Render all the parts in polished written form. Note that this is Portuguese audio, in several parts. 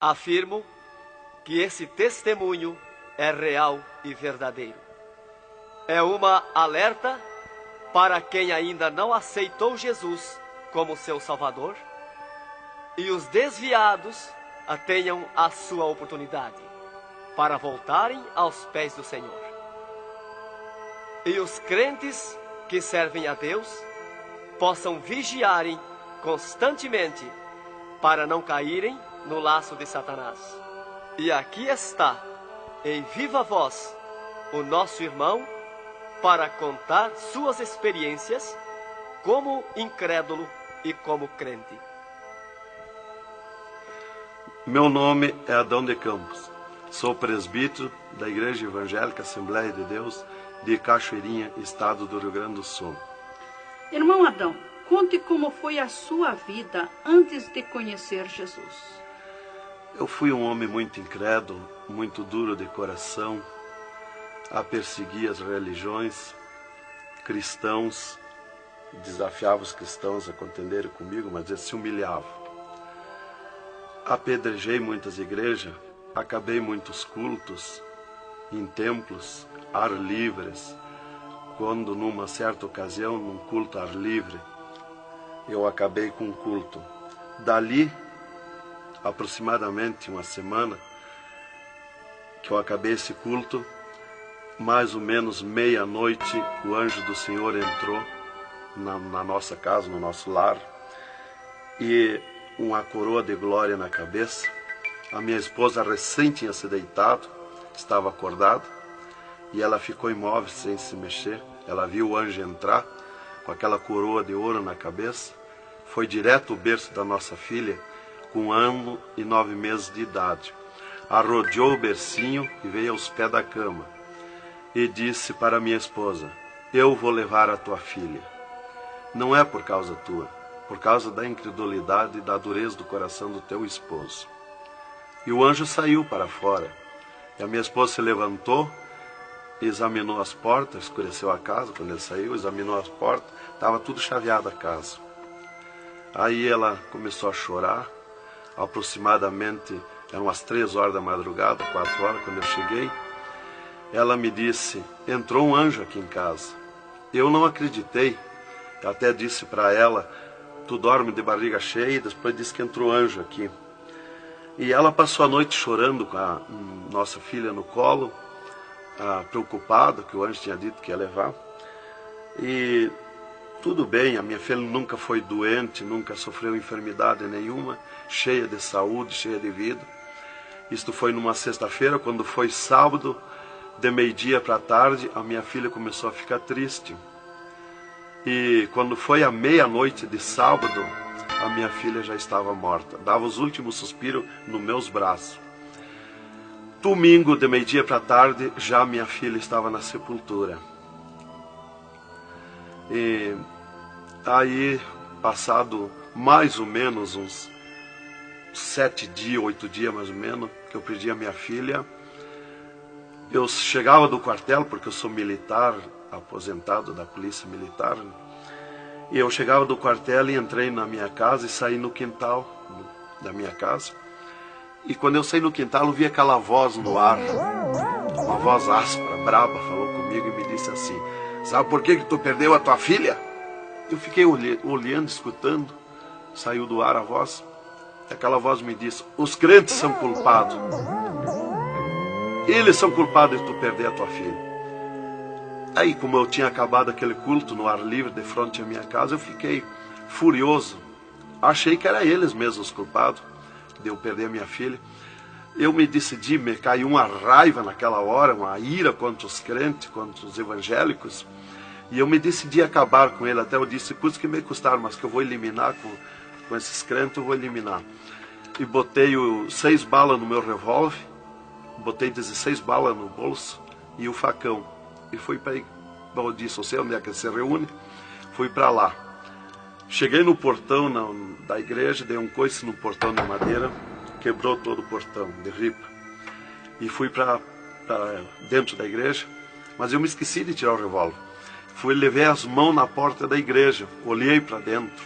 Afirmo que esse testemunho é real e verdadeiro. É uma alerta para quem ainda não aceitou Jesus como seu Salvador, e os desviados tenham a sua oportunidade para voltarem aos pés do Senhor. E os crentes que servem a Deus possam vigiarem constantemente para não caírem no laço de Satanás. E aqui está, em viva voz, o nosso irmão para contar suas experiências como incrédulo e como crente. Meu nome é Adão de Campos. Sou presbítero da Igreja Evangélica Assembleia de Deus de Cachoeirinha, estado do Rio Grande do Sul. Irmão Adão, conte como foi a sua vida antes de conhecer Jesus. Eu fui um homem muito incrédulo, muito duro de coração, a perseguir as religiões, cristãos, desafiava os cristãos a contenderem comigo, mas eles se humilhavam. Apedrejei muitas igrejas, acabei muitos cultos em templos, ar livres, quando numa certa ocasião, num culto ar livre, eu acabei com um culto. Dali, aproximadamente uma semana, que eu acabei esse culto, mais ou menos meia-noite, o anjo do Senhor entrou na nossa casa, no nosso lar, e uma coroa de glória na cabeça. A minha esposa recém tinha se deitado, estava acordada, e ela ficou imóvel sem se mexer. Ela viu o anjo entrar com aquela coroa de ouro na cabeça, foi direto ao berço da nossa filha, com 1 ano e 9 meses de idade. Arrodeou o bercinho e veio aos pés da cama e disse para minha esposa: eu vou levar a tua filha. Não é por causa tua, por causa da incredulidade e da dureza do coração do teu esposo. E o anjo saiu para fora. E a minha esposa se levantou, examinou as portas, escureceu a casa quando ele saiu, examinou as portas, estava tudo chaveado a casa. Aí ela começou a chorar, aproximadamente eram umas 3 horas da madrugada, 4 horas, quando eu cheguei. Ela me disse: entrou um anjo aqui em casa. Eu não acreditei, eu até disse para ela: tu dorme de barriga cheia, e depois disse que entrou anjo aqui. E ela passou a noite chorando com a nossa filha no colo, preocupada, que o anjo tinha dito que ia levar. E tudo bem, a minha filha nunca foi doente, nunca sofreu enfermidade nenhuma, cheia de saúde, cheia de vida. Isto foi numa sexta-feira. Quando foi sábado, de meio-dia para tarde, a minha filha começou a ficar triste. E quando foi à meia-noite de sábado, a minha filha já estava morta. Dava os últimos suspiros nos meus braços. Domingo, de meio-dia para tarde, já minha filha estava na sepultura. E aí, passado mais ou menos uns 7 dias, 8 dias mais ou menos, que eu perdi a minha filha, eu chegava do quartel, porque eu sou militar, aposentado da polícia militar, e eu chegava do quartel e entrei na minha casa e saí no quintal da minha casa. E quando eu saí no quintal, eu vi aquela voz no ar, uma voz áspera, braba, falou comigo e me disse assim: sabe por que tu perdeu a tua filha? Eu fiquei olhando, escutando, saiu do ar a voz. Aquela voz me disse: os crentes são culpados. Eles são culpados de tu perder a tua filha. Aí, como eu tinha acabado aquele culto no ar livre de frente à minha casa, eu fiquei furioso. Achei que era eles mesmos os culpados de eu perder a minha filha. Eu me decidi, me caiu uma raiva naquela hora, uma ira contra os crentes, contra os evangélicos. E eu me decidi acabar com ele. Até eu disse: custa que me custar, mas que eu vou eliminar com esses crentes, eu vou eliminar. E botei 6 balas no meu revólver, botei 16 balas no bolso e o facão. E fui para aí. Eu disse: eu sei onde é que se reúne. Fui para lá. Cheguei no portão da igreja, dei um coice no portão de madeira, quebrou todo o portão de ripa. E fui para dentro da igreja, mas eu me esqueci de tirar o revólver. Fui, levei as mãos na porta da igreja, olhei para dentro.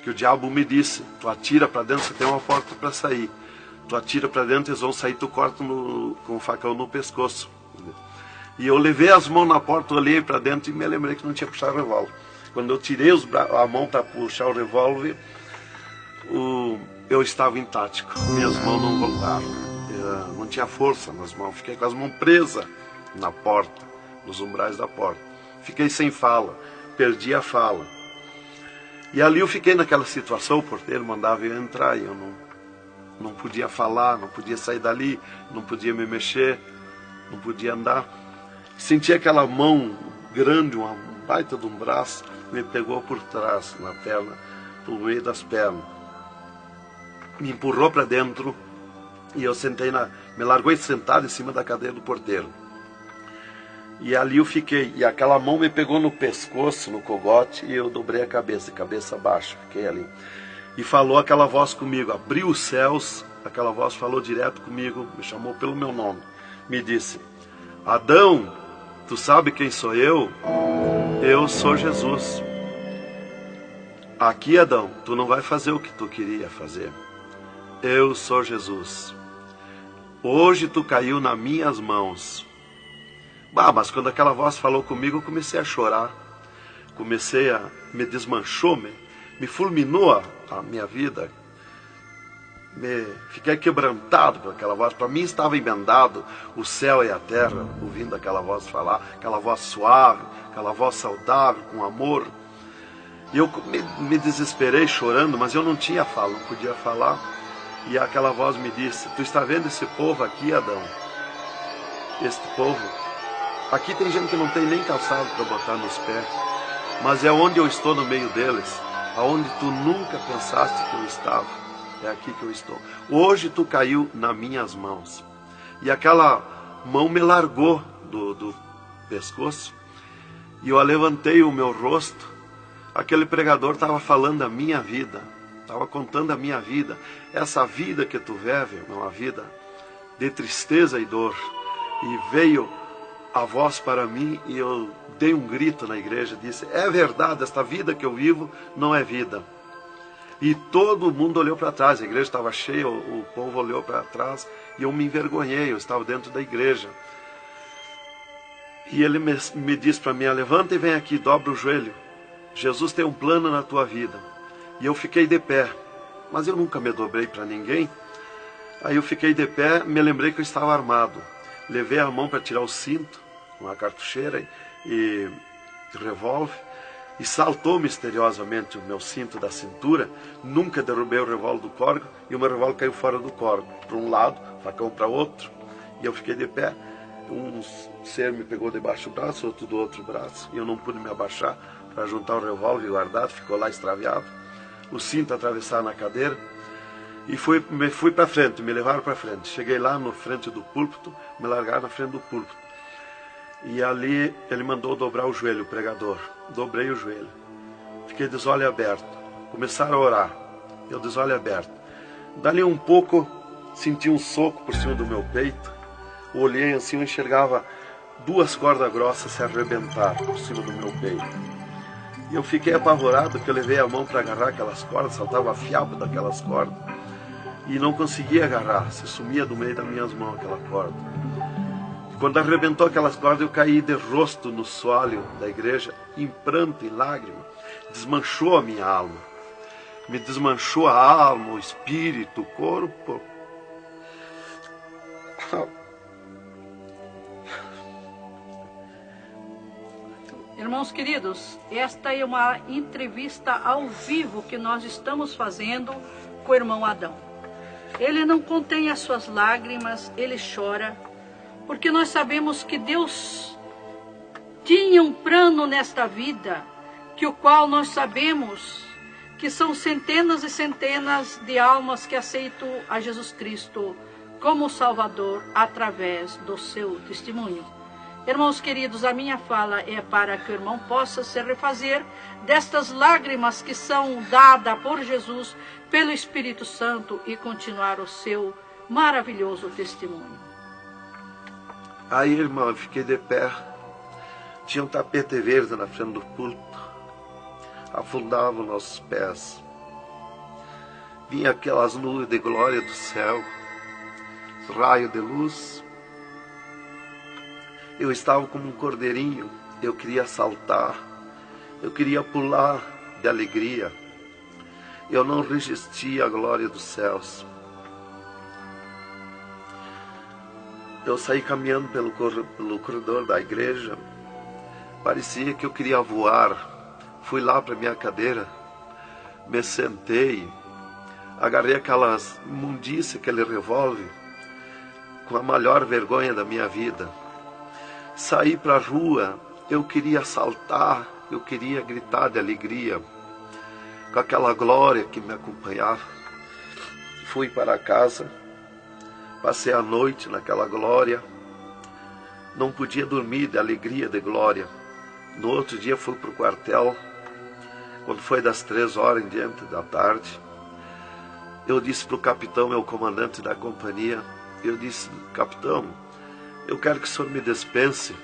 Que o diabo me disse: tu atira para dentro, você tem uma porta para sair. tu atira para dentro, eles vão sair, tu corta com o facão no pescoço. E eu levei as mãos na porta, olhei para dentro e me lembrei que não tinha puxado o revólver. Quando eu tirei a mão para puxar o revólver, eu estava intático, minhas mãos não voltaram, não tinha força nas mãos, fiquei com as mãos presas na porta, nos umbrais da porta, fiquei sem fala, perdi a fala. E ali eu fiquei naquela situação, o porteiro mandava eu entrar e eu não podia falar, não podia sair dali, não podia me mexer, não podia andar. Senti aquela mão grande, um baita de um braço, me pegou por trás, na perna, pelo meio das pernas. Me empurrou para dentro e eu me largou sentado em cima da cadeira do porteiro. E ali eu fiquei, e aquela mão me pegou no pescoço, no cogote, e eu dobrei a cabeça baixa, fiquei ali. E falou aquela voz comigo, abriu os céus, aquela voz falou direto comigo, me chamou pelo meu nome, me disse: Adão, tu sabe quem sou eu? Eu sou Jesus. Aqui, Adão, tu não vai fazer o que tu queria fazer. Eu sou Jesus. Hoje tu caiu nas minhas mãos. Mas quando aquela voz falou comigo, eu comecei a chorar. Me desmanchou, me fulminou a minha vida. Fiquei quebrantado por aquela voz. Para mim estava emendado o céu e a terra, ouvindo aquela voz falar, aquela voz suave, aquela voz saudável, com amor. E eu me desesperei chorando, mas eu não tinha fala, não podia falar. E aquela voz me disse: tu está vendo esse povo aqui, Adão? Este povo, aqui tem gente que não tem nem calçado para botar nos pés, mas é onde eu estou no meio deles, aonde tu nunca pensaste que eu estava, é aqui que eu estou. Hoje tu caiu nas minhas mãos. E aquela mão me largou do pescoço, e eu levantei o meu rosto. Aquele pregador estava falando da minha vida, estava contando a minha vida. Essa vida que tu vive é uma vida de tristeza e dor. E veio a voz para mim e eu dei um grito na igreja, disse: é verdade, esta vida que eu vivo não é vida. E todo mundo olhou para trás, a igreja estava cheia, o povo olhou para trás e eu me envergonhei, eu estava dentro da igreja. E ele me disse para mim: levanta e vem aqui, dobra o joelho. Jesus tem um plano na tua vida. E eu fiquei de pé, mas eu nunca me dobrei para ninguém. Aí eu fiquei de pé, me lembrei que eu estava armado. Levei a mão para tirar o cinto, uma cartucheira e revólver, e saltou misteriosamente o meu cinto da cintura. Nunca derrubei o revólver do córrego, e o meu revólver caiu fora do córrego, para um lado, facão para outro, e eu fiquei de pé. Um ser me pegou debaixo do braço, outro do outro braço, e eu não pude me abaixar para juntar o revólver e guardar, ficou lá extraviado. O cinto atravessado na cadeira, e fui para frente, me levaram para frente. Cheguei lá na frente do púlpito, me largaram na frente do púlpito. E ali ele mandou dobrar o joelho, o pregador. Dobrei o joelho. Fiquei de olho aberto. Começaram a orar. Eu de olho aberto. Dali um pouco, senti um soco por cima do meu peito. Olhei assim, eu enxergava duas cordas grossas se arrebentar por cima do meu peito. E eu fiquei apavorado, porque eu levei a mão para agarrar aquelas cordas, saltava fiapo daquelas cordas. E não conseguia agarrar, se sumia do meio das minhas mãos aquela corda. Quando arrebentou aquelas cordas, eu caí de rosto no soalho da igreja, em pranto, em lágrima. Desmanchou a minha alma. Me desmanchou a alma, o espírito, o corpo. Irmãos queridos, esta é uma entrevista ao vivo que nós estamos fazendo com o irmão Adão. Ele não contém as suas lágrimas, ele chora, porque nós sabemos que Deus tinha um plano nesta vida, que o qual nós sabemos que são centenas e centenas de almas que aceitam a Jesus Cristo como Salvador através do seu testemunho. Irmãos queridos, a minha fala é para que o irmão possa se refazer destas lágrimas que são dadas por Jesus, pelo Espírito Santo, e continuar o seu maravilhoso testemunho. Aí, irmão, eu fiquei de pé. Tinha um tapete verde na frente do púlpito. Afundava os nossos pés. Vinha aquelas nuvens de glória do céu. raio de luz. Eu estava como um cordeirinho, eu queria saltar, eu queria pular de alegria. Eu não resistia à glória dos céus. Eu saí caminhando pelo corredor da igreja, parecia que eu queria voar. Fui lá para minha cadeira, me sentei, agarrei aquelas imundícias, aquele revólver, com a maior vergonha da minha vida. Saí para a rua, eu queria saltar, eu queria gritar de alegria, com aquela glória que me acompanhava. Fui para casa, passei a noite naquela glória, não podia dormir de alegria, de glória. No outro dia fui para o quartel, quando foi das 3 horas em diante da tarde. Eu disse para o capitão, meu comandante da companhia, eu disse: capitão, eu quero que o senhor me dispense.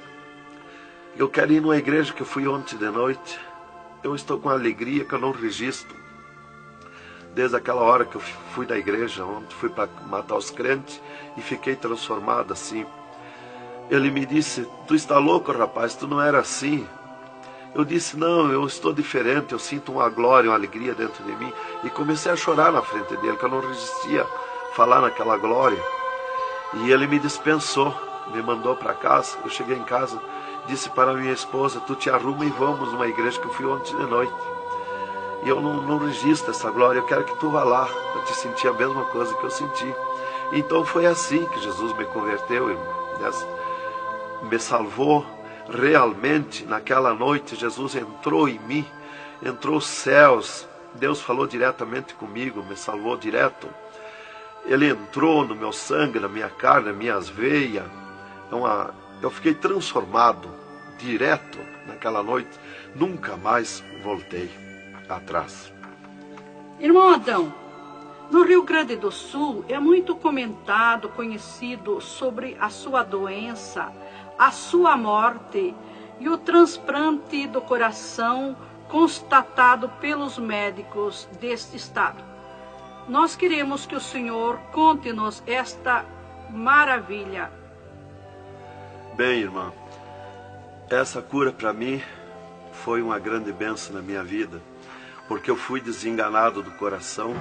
Eu quero ir numa igreja que eu fui ontem de noite. Eu estou com alegria que eu não registro. Desde aquela hora que eu fui da igreja ontem, fui para matar os crentes e fiquei transformado assim. Ele me disse: tu está louco, rapaz, tu não era assim. Eu disse: não, eu estou diferente, eu sinto uma glória, uma alegria dentro de mim. E comecei a chorar na frente dele, que eu não resistia a falar naquela glória. E ele me dispensou, me mandou para casa. Eu cheguei em casa, disse para minha esposa: tu te arruma e vamos numa igreja que eu fui ontem de noite. E eu não registro essa glória, eu quero que tu vá lá, para te sentir a mesma coisa que eu senti. Então foi assim que Jesus me converteu, me salvou. Realmente, naquela noite, Jesus entrou em mim, entrou os céus, Deus falou diretamente comigo, me salvou direto. Ele entrou no meu sangue, na minha carne, nas minhas veias. Então, eu fiquei transformado direto naquela noite, nunca mais voltei atrás. Irmão Adão, no Rio Grande do Sul é muito comentado, conhecido sobre a sua doença, a sua morte e o transplante do coração constatado pelos médicos deste estado. Nós queremos que o senhor conte-nos esta maravilha. Bem, irmã, essa cura para mim foi uma grande bênção na minha vida, porque eu fui desenganado do coração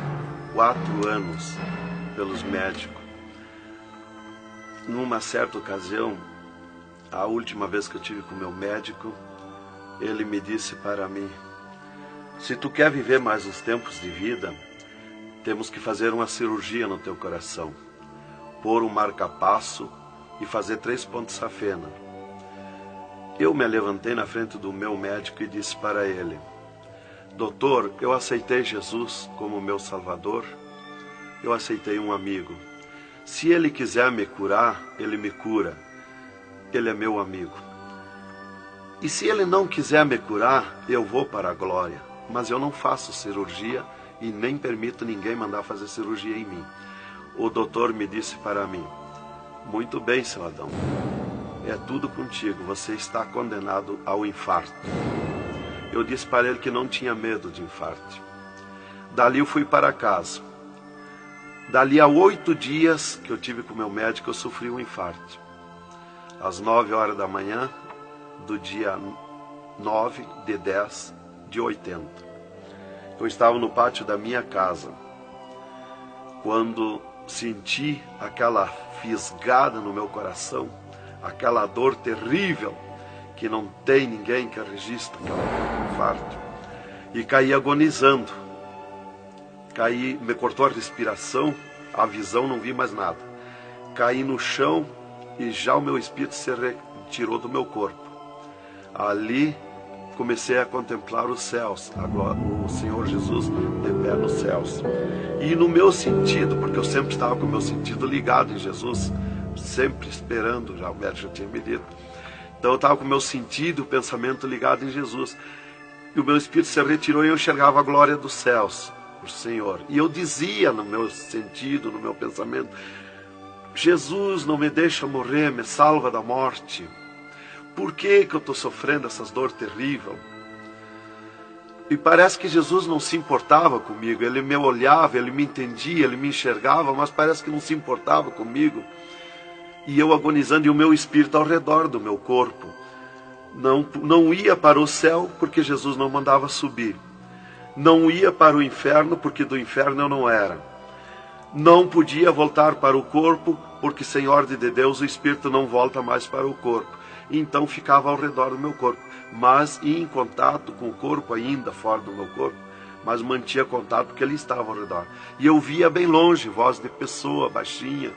4 anos pelos médicos. Numa certa ocasião, a última vez que eu tive com o meu médico, ele me disse para mim: se tu quer viver mais uns tempos de vida, temos que fazer uma cirurgia no teu coração, pôr um marca-passo e fazer 3 pontos safena. Eu me levantei na frente do meu médico e disse para ele: doutor, eu aceitei Jesus como meu Salvador, eu aceitei um amigo. Se ele quiser me curar, ele me cura. Ele é meu amigo. E se ele não quiser me curar, eu vou para a glória. Mas eu não faço cirurgia e nem permito ninguém mandar fazer cirurgia em mim. O doutor me disse para mim: muito bem, seu Adão, é tudo contigo, você está condenado ao infarto. Eu disse para ele que não tinha medo de infarto. Dali eu fui para casa. Dali a 8 dias que eu tive com o meu médico, eu sofri um infarto. Às 9 horas da manhã do dia 9 de 10 de 80. Eu estava no pátio da minha casa, quando senti aquela fisgada no meu coração, aquela dor terrível, que não tem ninguém que registre aquele infarto, e caí agonizando. Caí, me cortou a respiração, a visão, não vi mais nada. Caí no chão e já o meu espírito se retirou do meu corpo. Ali comecei a contemplar os céus, o Senhor Jesus de pé nos céus. E no meu sentido, porque eu sempre estava com o meu sentido ligado em Jesus, sempre esperando, já o médico já tinha me dito. Então eu estava com o meu sentido, o pensamento ligado em Jesus. E o meu espírito se retirou e eu enxergava a glória dos céus, o Senhor. E eu dizia no meu sentido, no meu pensamento: Jesus, não me deixa morrer, me salva da morte. Por que eu estou sofrendo essas dores terríveis? E parece que Jesus não se importava comigo. Ele me olhava, ele me entendia, ele me enxergava, mas parece que não se importava comigo. E eu agonizando, e o meu espírito ao redor do meu corpo. Não ia para o céu, porque Jesus não mandava subir. Não ia para o inferno, porque do inferno eu não era. Não podia voltar para o corpo, porque sem ordem de Deus o espírito não volta mais para o corpo. Então ficava ao redor do meu corpo, mas em contato com o corpo ainda, fora do meu corpo, mas mantinha contato porque ele estava ao redor. E eu via bem longe, voz de pessoa, baixinha,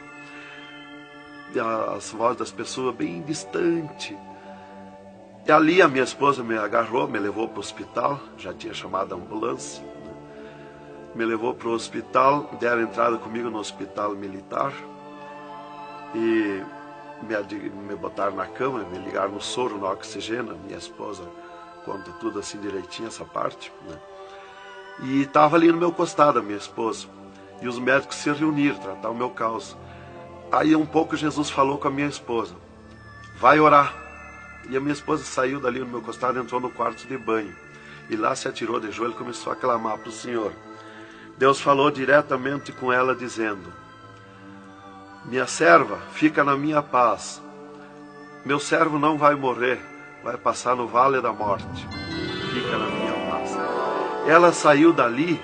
as vozes das pessoas bem distante. E ali a minha esposa me agarrou, me levou para o hospital, já tinha chamado a ambulância, né? Me levou para o hospital, deram entrada comigo no hospital militar, e me botaram na cama, me ligaram no soro, no oxigênio. Minha esposa conta tudo assim direitinho, essa parte, né? E estava ali no meu costado a minha esposa, e os médicos se reuniram, tratar o meu caso. Aí um pouco Jesus falou com a minha esposa, vai orar. E a minha esposa saiu dali no meu costado, entrou no quarto de banho, e lá se atirou de joelho e começou a clamar para o Senhor. Deus falou diretamente com ela, dizendo, minha serva, fica na minha paz. Meu servo não vai morrer, vai passar no vale da morte. Fica na minha paz. Ela saiu dali,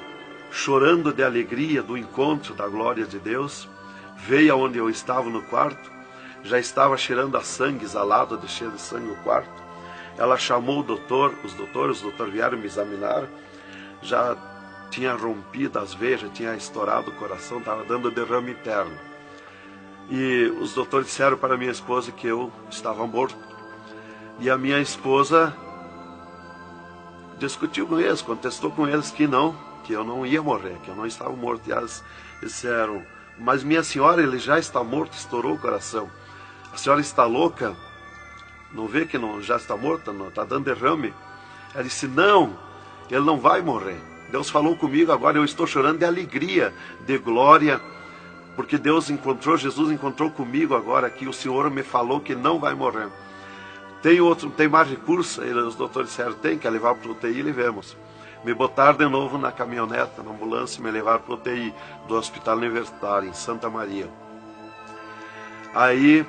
chorando de alegria do encontro da glória de Deus, veio aonde eu estava no quarto, já estava cheirando a sangue, exalado de cheiro de sangue no quarto. Ela chamou o doutor, os doutores vieram me examinar, já tinha rompido as veias, já tinha estourado o coração, estava dando derrame interno. E os doutores disseram para minha esposa que eu estava morto. E a minha esposa discutiu com eles, contestou com eles que eu não ia morrer, que eu não estava morto. E eles disseram, mas minha senhora, ele já está morto, estourou o coração. A senhora está louca? Não vê que não, já está morta? Não, está dando derrame? Ela disse, não, ele não vai morrer. Deus falou comigo agora, eu estou chorando de alegria, de glória, porque Jesus encontrou comigo agora aqui, o Senhor me falou que não vai morrer. Tem mais recurso? Os doutores disseram, tem, quer levar para o UTI, levemos. Me botaram de novo na caminhoneta, na ambulância, e me levaram para o UTI do Hospital Universitário, em Santa Maria. Aí,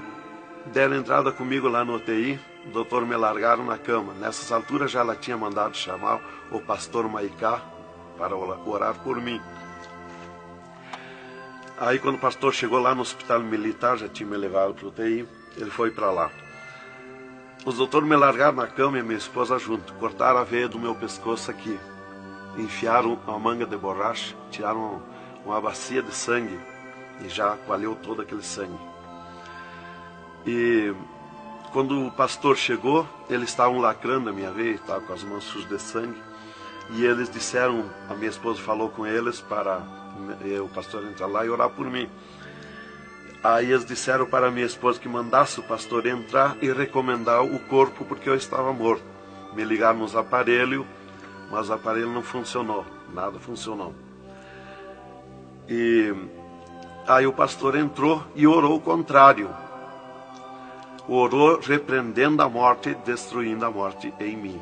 deram entrada comigo lá no UTI, o doutor me largaram na cama. Nessas alturas já ela tinha mandado chamar o pastor Maicá para orar por mim. Aí quando o pastor chegou lá no hospital militar, já tinha me levado para o UTI, ele foi para lá. Os doutores me largaram na cama e a minha esposa junto, cortaram a veia do meu pescoço aqui, enfiaram uma manga de borracha, tiraram uma bacia de sangue e já coalhou todo aquele sangue. E quando o pastor chegou, eles estavam lacrando a minha veia, estavam com as mãos sujas de sangue, e eles disseram, a minha esposa falou com eles para o pastor entrar lá e orar por mim. Aí eles disseram para a minha esposa que mandasse o pastor entrar e recomendar o corpo, porque eu estava morto. Me ligaram nos aparelhos, mas o aparelho não funcionou, nada funcionou. E aí o pastor entrou e orou o contrário. Orou repreendendo a morte, destruindo a morte em mim.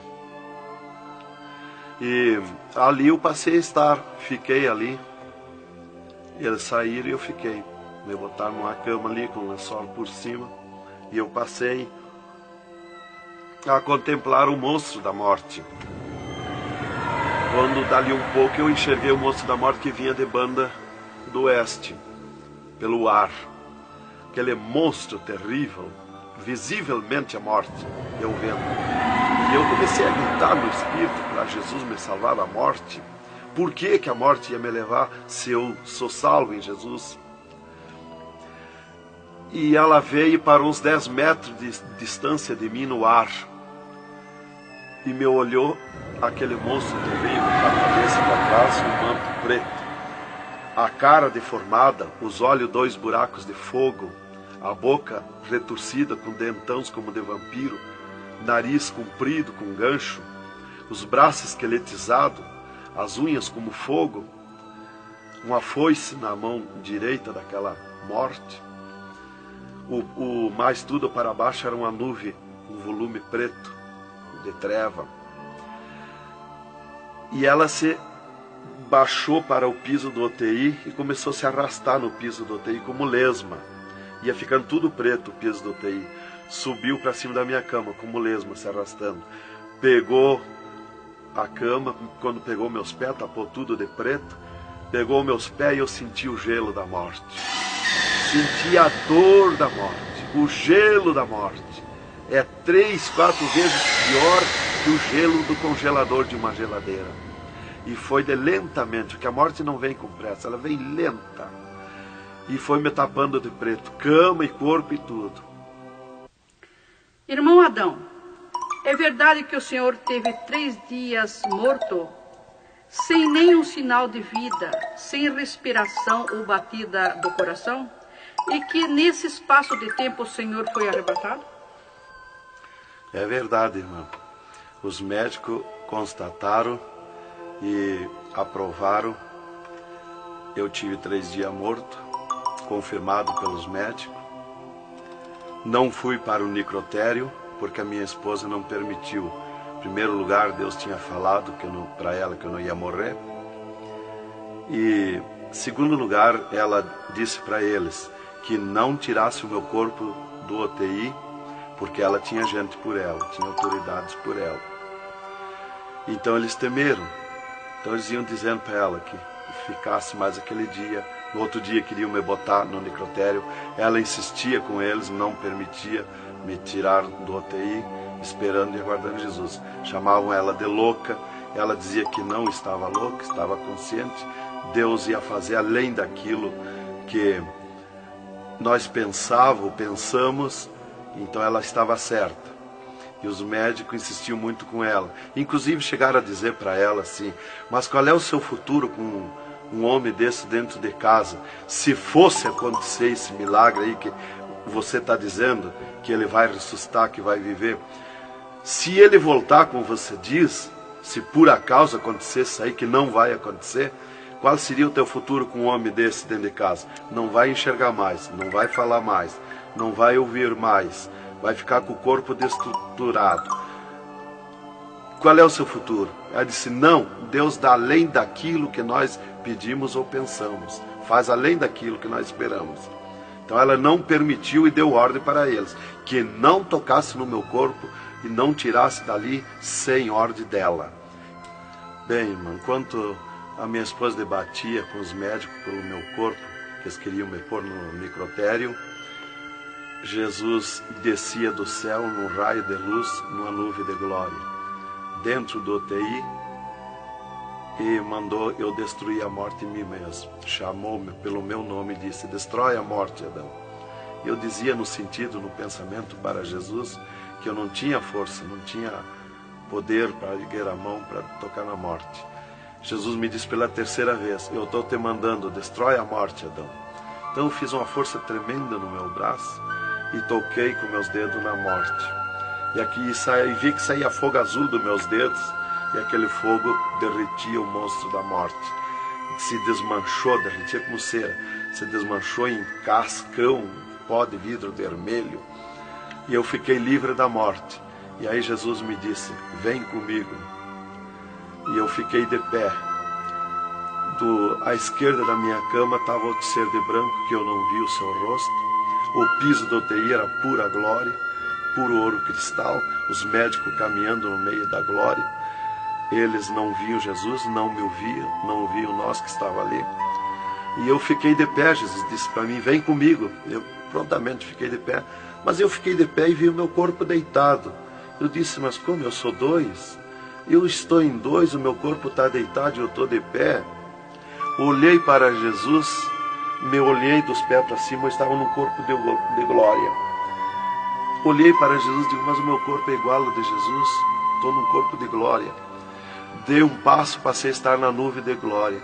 E ali eu passei a estar, fiquei ali. Eles saíram e eu fiquei. Me botaram numa cama ali com um lençol por cima. E eu passei a contemplar o monstro da morte. Quando dali um pouco eu enxerguei o monstro da morte que vinha de Banda do Oeste, pelo ar. Aquele monstro terrível, visivelmente a morte, eu vendo. E eu comecei a gritar no espírito para Jesus me salvar da morte. Por que a morte ia me levar se eu sou salvo em Jesus? E ela veio para uns 10 metros de distância de mim no ar. E me olhou, aquele monstro terrível, com a cabeça para trás, um manto preto. A cara deformada, os olhos 2 buracos de fogo, a boca retorcida com dentões como de vampiro, nariz comprido com gancho, os braços esqueletizados, as unhas como fogo, uma foice na mão direita daquela morte. O mais tudo para baixo era uma nuvem, um volume preto, de treva. E ela se baixou para o piso do UTI e começou a se arrastar no piso do UTI como lesma. Ia ficando tudo preto o piso do UTI. Subiu para cima da minha cama como lesma, se arrastando. Pegou a cama, quando pegou meus pés, tapou tudo de preto. Pegou meus pés e eu senti o gelo da morte. Senti a dor da morte, o gelo da morte. É 3, 4 vezes pior que o gelo do congelador de uma geladeira. E foi de lentamente, porque a morte não vem com pressa, ela vem lenta. E foi me tapando de preto, cama e corpo e tudo. Irmão Adão, é verdade que o senhor teve 3 dias morto, sem nenhum sinal de vida, sem respiração ou batida do coração? E que nesse espaço de tempo o senhor foi arrebatado? É verdade, irmão. Os médicos constataram e aprovaram. Eu tive 3 dias morto, confirmado pelos médicos. Não fui para o necrotério, porque a minha esposa não permitiu. Em primeiro lugar, Deus tinha falado para ela que eu não ia morrer. E, em segundo lugar, ela disse para eles que não tirasse o meu corpo do UTI, porque ela tinha gente por ela, tinha autoridades por ela. Então eles temeram. Então eles iam dizendo para ela que ficasse mais aquele dia. No outro dia queriam me botar no necrotério. Ela insistia com eles, não permitia me tirar do UTI, esperando e aguardando Jesus. Chamavam ela de louca. Ela dizia que não estava louca, estava consciente. Deus ia fazer além daquilo que nós pensamos, então ela estava certa. E os médicos insistiam muito com ela. Inclusive chegaram a dizer para ela assim: mas qual é o seu futuro com um homem desse dentro de casa? Se fosse acontecer esse milagre aí que você está dizendo, que ele vai ressuscitar, que vai viver. Se ele voltar, como você diz, se por acaso acontecesse isso aí, que não vai acontecer, qual seria o teu futuro com um homem desse dentro de casa? Não vai enxergar mais, não vai falar mais, não vai ouvir mais, vai ficar com o corpo destruturado. Qual é o seu futuro? Ela disse: não, Deus dá além daquilo que nós pedimos ou pensamos, faz além daquilo que nós esperamos. Então ela não permitiu e deu ordem para eles, que não tocasse no meu corpo e não tirasse dali sem ordem dela. Bem, irmão, enquanto a minha esposa debatia com os médicos pelo meu corpo, que eles queriam me pôr no necrotério, Jesus descia do céu num raio de luz, numa nuvem de glória, dentro do UTI, e mandou eu destruir a morte em mim mesmo. Chamou-me pelo meu nome e disse: destrói a morte, Adão. Eu dizia no sentido, no pensamento para Jesus, que eu não tinha força, não tinha poder para erguer a mão para tocar na morte. Jesus me disse pela 3ª vez: eu estou te mandando, destrói a morte, Adão. Então eu fiz uma força tremenda no meu braço e toquei com meus dedos na morte. E aqui vi que saía fogo azul dos meus dedos, e aquele fogo derretia o monstro da morte. Se desmanchou, derretia como cera, se desmanchou em cascão, pó de vidro vermelho, e eu fiquei livre da morte. E aí Jesus me disse: vem comigo. E eu fiquei de pé. À esquerda da minha cama estava outro ser de branco, que eu não vi o seu rosto. O piso do UTI era pura glória, puro ouro cristal, os médicos caminhando no meio da glória. Eles não viam Jesus, não me ouviam, não ouviam nós que estava ali. E eu fiquei de pé. Jesus disse para mim: vem comigo. Eu prontamente fiquei de pé. Mas eu fiquei de pé e vi o meu corpo deitado. Eu disse: mas como eu sou 2? Eu estou em 2, o meu corpo está deitado e eu estou de pé. Olhei para Jesus, me olhei dos pés para cima, eu estava num corpo de glória. Olhei para Jesus e digo: mas o meu corpo é igual ao de Jesus, estou num corpo de glória. Dei um passo, passei a estar na nuvem de glória.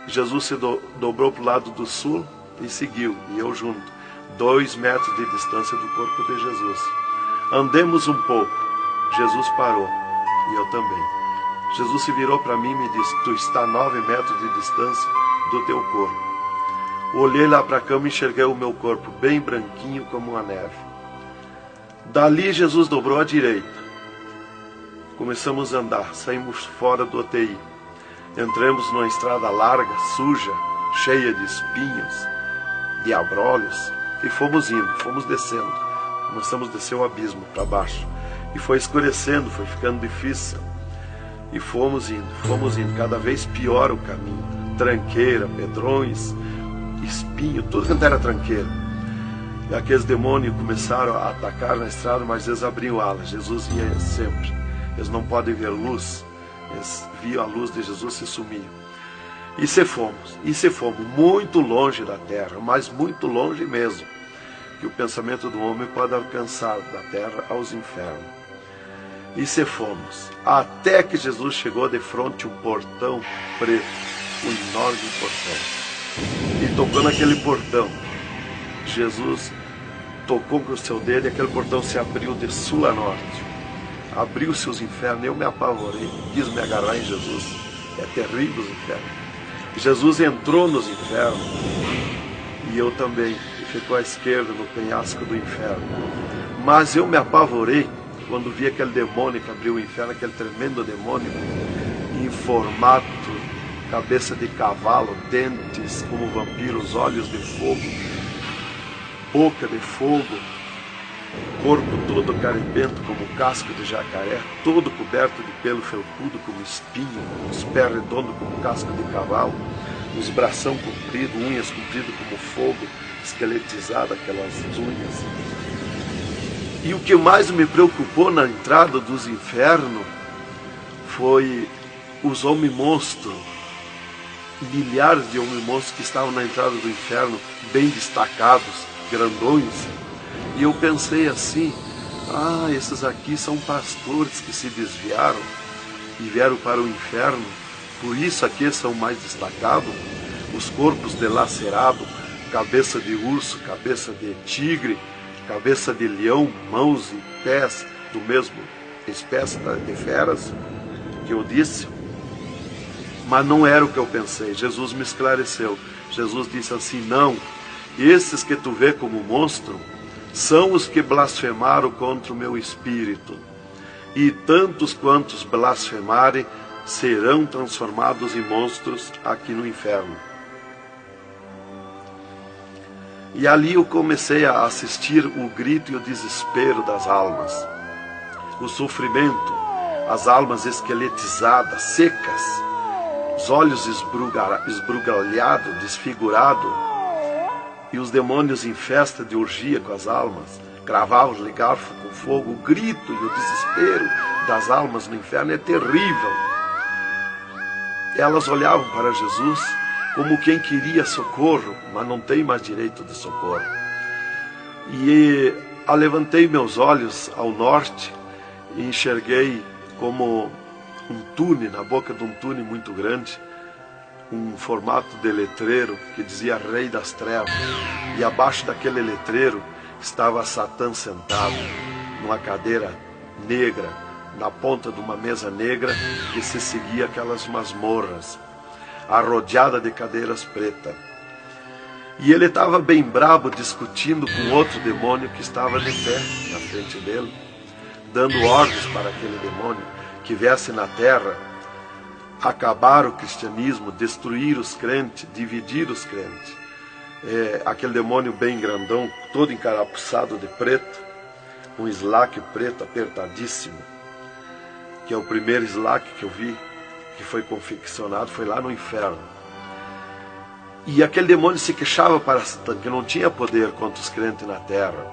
Jesus se dobrou para o lado do sul e seguiu, e eu junto, 2 metros de distância do corpo de Jesus. Andemos um pouco, Jesus parou, e eu também. Jesus se virou para mim e me disse: tu está a 9 metros de distância do teu corpo. Olhei lá para a cama e enxerguei o meu corpo bem branquinho como uma neve. Dali Jesus dobrou à direita. Começamos a andar, saímos fora do UTI. Entramos numa estrada larga, suja, cheia de espinhos, de abrolhos, e fomos indo, fomos descendo. Começamos a descer o abismo para baixo. E foi escurecendo, foi ficando difícil. E fomos indo, cada vez pior o caminho. Tranqueira, pedrões, espinho, tudo quanto era tranqueira. E aqueles demônios começaram a atacar na estrada, mas eles abriam alas. Jesus ia sempre. Eles não podem ver luz. Eles viam a luz de Jesus e sumiam. E se fomos muito longe da terra, mas muito longe mesmo, que o pensamento do homem pode alcançar da terra aos infernos. E se fomos, até que Jesus chegou de frente um portão preto, um enorme portão. E tocou naquele portão. Jesus tocou com o seu dedo e aquele portão se abriu de sul a norte. Abriu-se os infernos, eu me apavorei, quis me agarrar em Jesus. É terrível os infernos. Jesus entrou nos infernos e eu também, e ficou à esquerda no penhasco do inferno. Mas eu me apavorei quando vi aquele demônio que abriu o inferno, aquele tremendo demônio, em formato, cabeça de cavalo, dentes como vampiros, olhos de fogo, boca de fogo, corpo todo carimbento como casco de jacaré, todo coberto de pelo felpudo como espinho, os pés redondos como casco de cavalo, os bração compridos, unhas compridas como fogo, esqueletizado aquelas unhas. E o que mais me preocupou na entrada dos infernos foi os homens-monstros, milhares de homens-monstros que estavam na entrada do inferno, bem destacados, grandões. E eu pensei assim, esses aqui são pastores que se desviaram e vieram para o inferno, por isso aqui são mais destacados, os corpos dilacerados, cabeça de urso, cabeça de tigre, cabeça de leão, mãos e pés do mesmo espécie de feras que eu disse. Mas não era o que eu pensei. Jesus me esclareceu. Jesus disse assim, não, esses que tu vê como monstro são os que blasfemaram contra o meu espírito, e tantos quantos blasfemarem serão transformados em monstros aqui no inferno. E ali eu comecei a assistir o grito e o desespero das almas, o sofrimento, as almas esqueletizadas, secas, os olhos esbugalhados, desfigurados, e os demônios em festa de orgia com as almas, cravavam-lhe garfo com fogo. O grito e o desespero das almas no inferno é terrível. Elas olhavam para Jesus como quem queria socorro, mas não tem mais direito de socorro. E levantei meus olhos ao norte e enxerguei como um túnel, na boca de um túnel muito grande, um formato de letreiro que dizia Rei das Trevas. E abaixo daquele letreiro estava Satã sentado numa cadeira negra, na ponta de uma mesa negra que se seguia aquelas masmorras, arrodeada de cadeiras pretas. E ele estava bem brabo discutindo com outro demônio que estava de pé na frente dele, dando ordens para aquele demônio que viesse na terra acabar o cristianismo, destruir os crentes, dividir os crentes. Aquele demônio bem grandão, todo encarapuçado de preto, um slack preto apertadíssimo, que é o primeiro slack que eu vi, que foi confeccionado, foi lá no inferno. E aquele demônio se queixava para Satã, que não tinha poder contra os crentes na terra,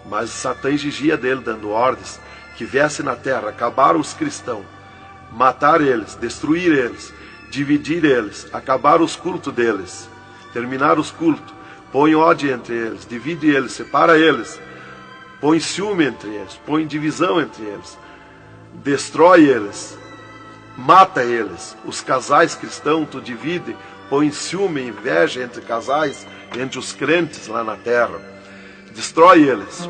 mas Satã exigia dele, dando ordens, que viesse na terra, acabar os cristãos, matar eles, destruir eles, dividir eles, acabar os cultos deles, terminar os cultos, põe ódio entre eles, divide eles, separa eles, põe ciúme entre eles, põe divisão entre eles, destrói eles, mata eles. Os casais cristãos tu divide, põe ciúme e inveja entre casais, entre os crentes lá na terra, destrói eles.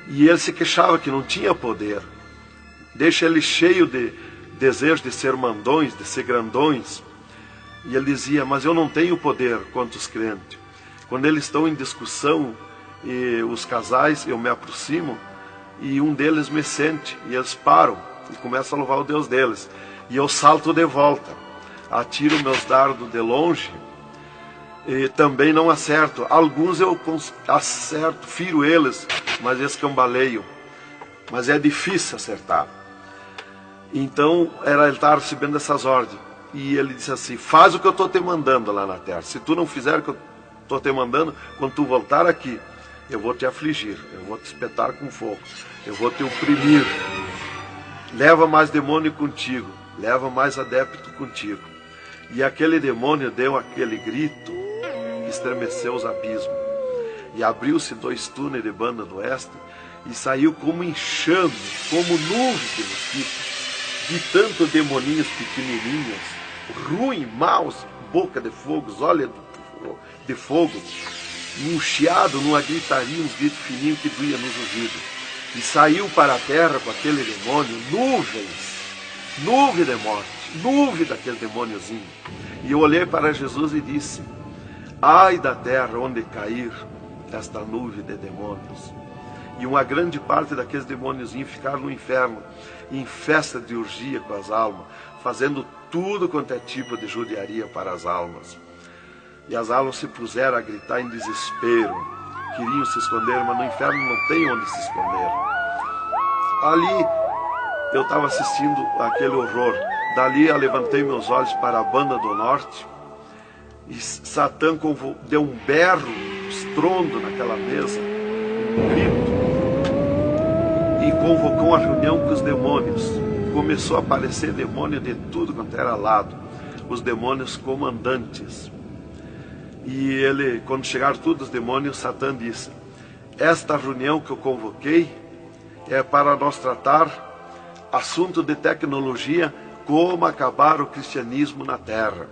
E ele se queixava que não tinha poder, deixa ele cheio de desejo de ser mandões, de ser grandões. E ele dizia, mas eu não tenho poder contra os crentes. Quando eles estão em discussão, e os casais, eu me aproximo, e um deles me sente, e eles param. e começam a louvar o Deus deles. E eu salto de volta, atiro meus dardos de longe e também não acerto. Alguns eu acerto, firo eles, mas escambaleio. Mas é difícil acertar. Então ele estava recebendo essas ordens. E ele disse assim: faz o que eu estou te mandando lá na terra. Se tu não fizer o que eu estou te mandando, quando tu voltar aqui, eu vou te afligir, eu vou te espetar com fogo, eu vou te oprimir. Leva mais demônio contigo, leva mais adepto contigo. E aquele demônio deu aquele grito que estremeceu os abismos. E abriu-se 2 túneis de banda do oeste e saiu como enxame, como nuvem de mosquitos, de tanto demoninhos pequenininhos, ruim, maus, boca de fogo, olhos de fogo, um chiado, numa gritaria, uns gritos fininhos que doía nos ouvidos. E saiu para a terra com aquele demônio, nuvem de morte, nuvem daquele demôniozinho. E eu olhei para Jesus e disse: ai da terra onde cair esta nuvem de demônios. E uma grande parte daqueles demôniozinhos ficaram no inferno, em festa de orgia com as almas, fazendo tudo quanto é tipo de judiaria para as almas. E as almas se puseram a gritar em desespero, queriam se esconder, mas no inferno não tem onde se esconder. Ali eu estava assistindo aquele horror. Dali eu levantei meus olhos para a banda do norte e Satã deu um berro, um estrondo naquela mesa, um grito, e convocou uma reunião com os demônios. Começou a aparecer demônio de tudo quanto era lado, os demônios comandantes. E ele, quando chegaram todos os demônios, Satã disse: esta reunião que eu convoquei é para nós tratar assunto de tecnologia, como acabar o cristianismo na terra.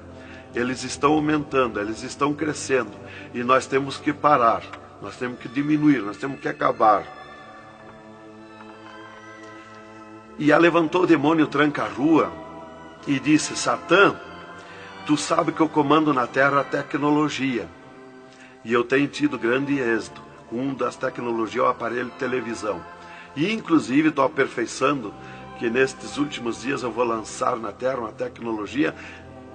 Eles estão aumentando, eles estão crescendo, e nós temos que parar, nós temos que diminuir, nós temos que acabar. E levantou o demônio tranca-rua e disse: Satã, tu sabe que eu comando na terra a tecnologia, e eu tenho tido grande êxito. Um das tecnologias é o aparelho de televisão. E inclusive estou aperfeiçoando que nestes últimos dias eu vou lançar na terra uma tecnologia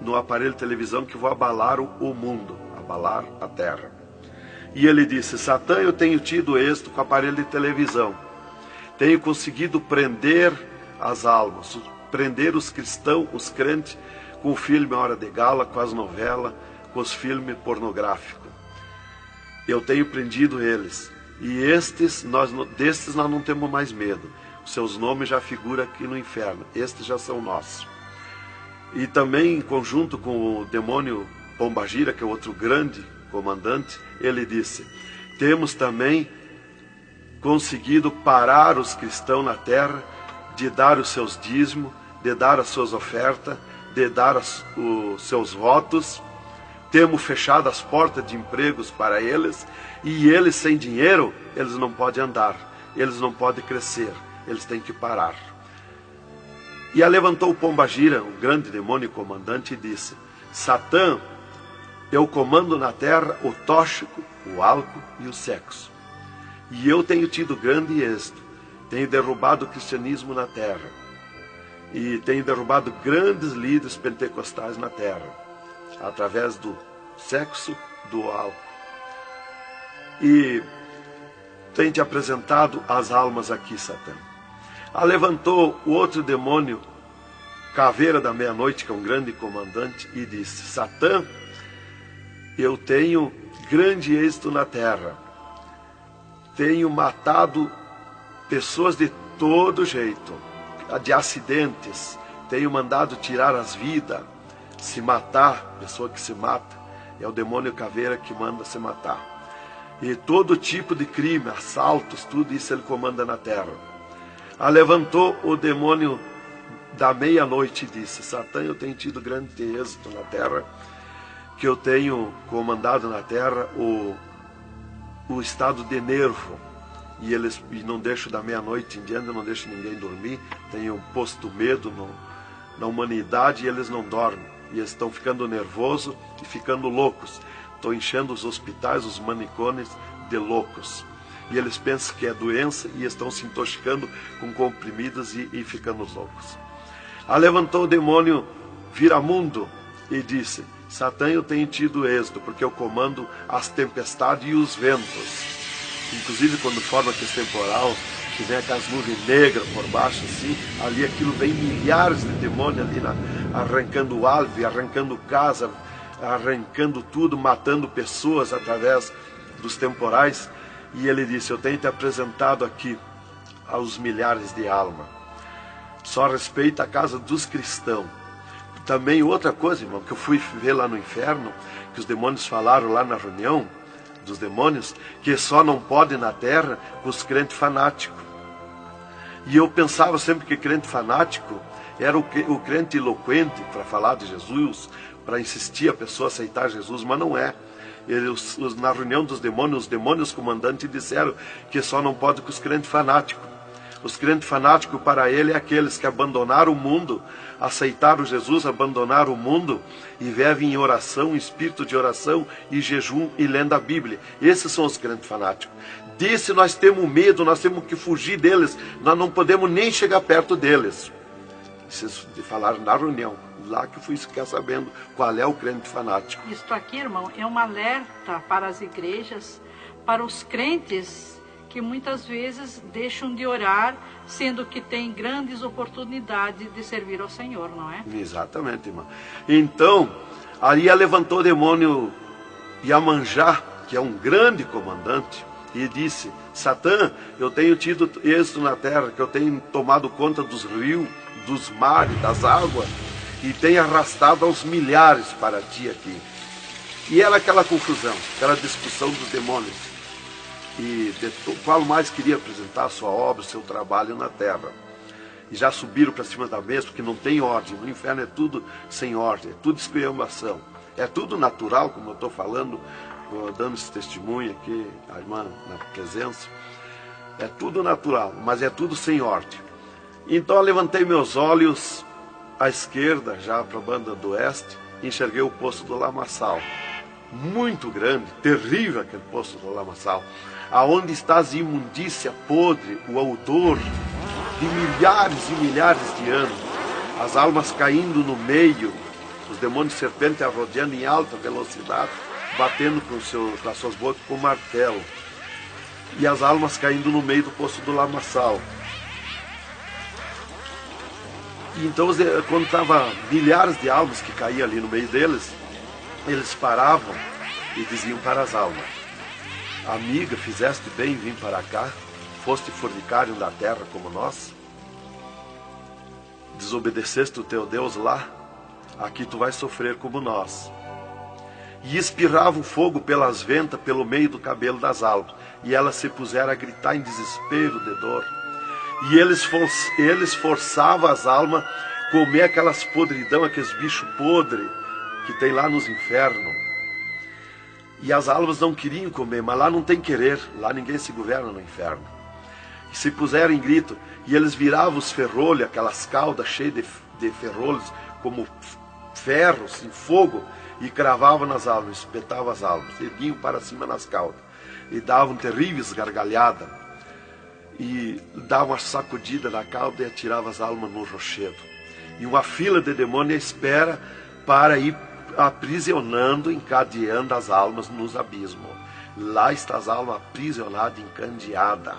no aparelho de televisão que vou abalar o mundo, abalar a terra. E ele disse: Satã, eu tenho tido êxito com o aparelho de televisão. Tenho conseguido prender as almas, prender os cristãos, os crentes, com o filme Hora de Gala, com as novelas, com os filmes pornográficos. Eu tenho prendido eles. E destes nós não temos mais medo. Os seus nomes já figuram aqui no inferno. Estes já são nossos. E também, em conjunto com o demônio Pombagira, que é outro grande comandante, ele disse: temos também conseguido parar os cristãos na terra de dar os seus dízimos, de dar as suas ofertas, de dar os seus votos. Temos fechado as portas de empregos para eles, e eles sem dinheiro, eles não podem andar, eles não podem crescer, eles têm que parar. E levantou o Pombagira, o grande demônio comandante, e disse: Satã, eu comando na terra o tóxico, o álcool e o sexo. E eu tenho tido grande êxito, tenho derrubado o cristianismo na terra, e tenho derrubado grandes líderes pentecostais na terra, através do sexo, do álcool. E tenho te apresentado as almas aqui, Satã. Levantou o outro demônio, Caveira da Meia-Noite, que é um grande comandante, e disse: Satã, eu tenho grande êxito na terra. Tenho matado pessoas de todo jeito, de acidentes. Tenho mandado tirar as vidas, se matar, pessoa que se mata. É o demônio Caveira que manda se matar. E todo tipo de crime, assaltos, tudo isso ele comanda na terra. Levantou o demônio da Meia-Noite e disse: Satã, eu tenho tido grande êxito na terra, que eu tenho comandado na terra o estado de nervo, e não deixo da meia-noite em diante, não deixo ninguém dormir. Tenho posto medo na humanidade, e eles não dormem, e eles estão ficando nervosos e ficando loucos. Estou enchendo os hospitais, os manicômios de loucos. e eles pensam que é doença e estão se intoxicando com comprimidos e ficando loucos. Levantou o demônio viramundo e disse: Satã, eu tenho tido êxito, porque eu comando as tempestades e os ventos. Inclusive quando forma aquele temporal, que vem aquelas nuvens negras por baixo assim, ali aquilo vem milhares de demônios ali arrancando árvore, arrancando casa, arrancando tudo, matando pessoas através dos temporais. E ele disse: eu tenho te apresentado aqui aos milhares de almas. Só respeita a casa dos cristãos. Também outra coisa, irmão, que eu fui ver lá no inferno, que os demônios falaram lá na reunião dos demônios, que só não pode na terra os crentes fanáticos. E eu pensava sempre que crente fanático era o crente eloquente para falar de Jesus, para insistir a pessoa a aceitar Jesus, mas não é. Na reunião dos demônios, os demônios comandantes disseram que só não pode com os crentes fanáticos. Os crentes fanáticos para ele é aqueles que abandonaram o mundo, aceitaram Jesus, abandonaram o mundo e vivem em oração, em espírito de oração e jejum e lendo a Bíblia. Esses são os crentes fanáticos. Disse: nós temos medo, nós temos que fugir deles, nós não podemos nem chegar perto deles. Isso de falar na reunião, lá que eu fui ficar sabendo qual é o crente fanático. Isto aqui, irmão, é um alerta para as igrejas, para os crentes que muitas vezes deixam de orar, sendo que tem grandes oportunidades de servir ao Senhor, não é? Exatamente, irmão. Então, ali levantou o demônio Iemanjá, que é um grande comandante, e disse: Satã, eu tenho tido êxito na terra, que eu tenho tomado conta dos rios, dos mares, das águas, e tenho arrastado aos milhares para ti aqui. E era aquela confusão, aquela discussão dos demônios. E qual mais queria apresentar a sua obra, o seu trabalho na terra. E já subiram para cima da mesa, porque não tem ordem. No inferno é tudo sem ordem, é tudo esculhambação. É tudo natural, como eu estou falando, dando esse testemunho aqui, a irmã na presença. É tudo natural, mas é tudo sem ordem. Então eu levantei meus olhos à esquerda, já para a banda do oeste, e enxerguei o poço do lamaçal. Muito grande, terrível aquele poço do lamaçal. Aonde está a imundícia podre, o odor de milhares e milhares de anos, as almas caindo no meio, os demônios serpentes rodeando em alta velocidade, batendo com as suas bocas com martelo, e as almas caindo no meio do poço do lamaçal. E então, quando estava milhares de almas que caíam ali no meio deles, eles paravam e diziam para as almas: amiga, fizeste bem em vir para cá? Foste fornicário da terra como nós? Desobedeceste o teu Deus lá? Aqui tu vais sofrer como nós. E espirrava o fogo pelas ventas, pelo meio do cabelo das almas. E elas se puseram a gritar em desespero de dor. E eles forçavam as almas a comer aquelas podridão, aqueles bichos podres que tem lá nos infernos. E as almas não queriam comer, mas lá não tem querer, lá ninguém se governa no inferno. E se puseram em grito, e eles viravam os ferrolhos, aquelas caudas cheias de ferrolhos, como ferros em fogo, e cravavam nas almas, espetavam as almas, erguiam para cima nas caudas, e davam terríveis gargalhadas, e davam uma sacudida na cauda e atiravam as almas no rochedo. E uma fila de demônios espera para ir aprisionando, encadeando as almas nos abismos. Lá está as almas aprisionadas, encandeadas,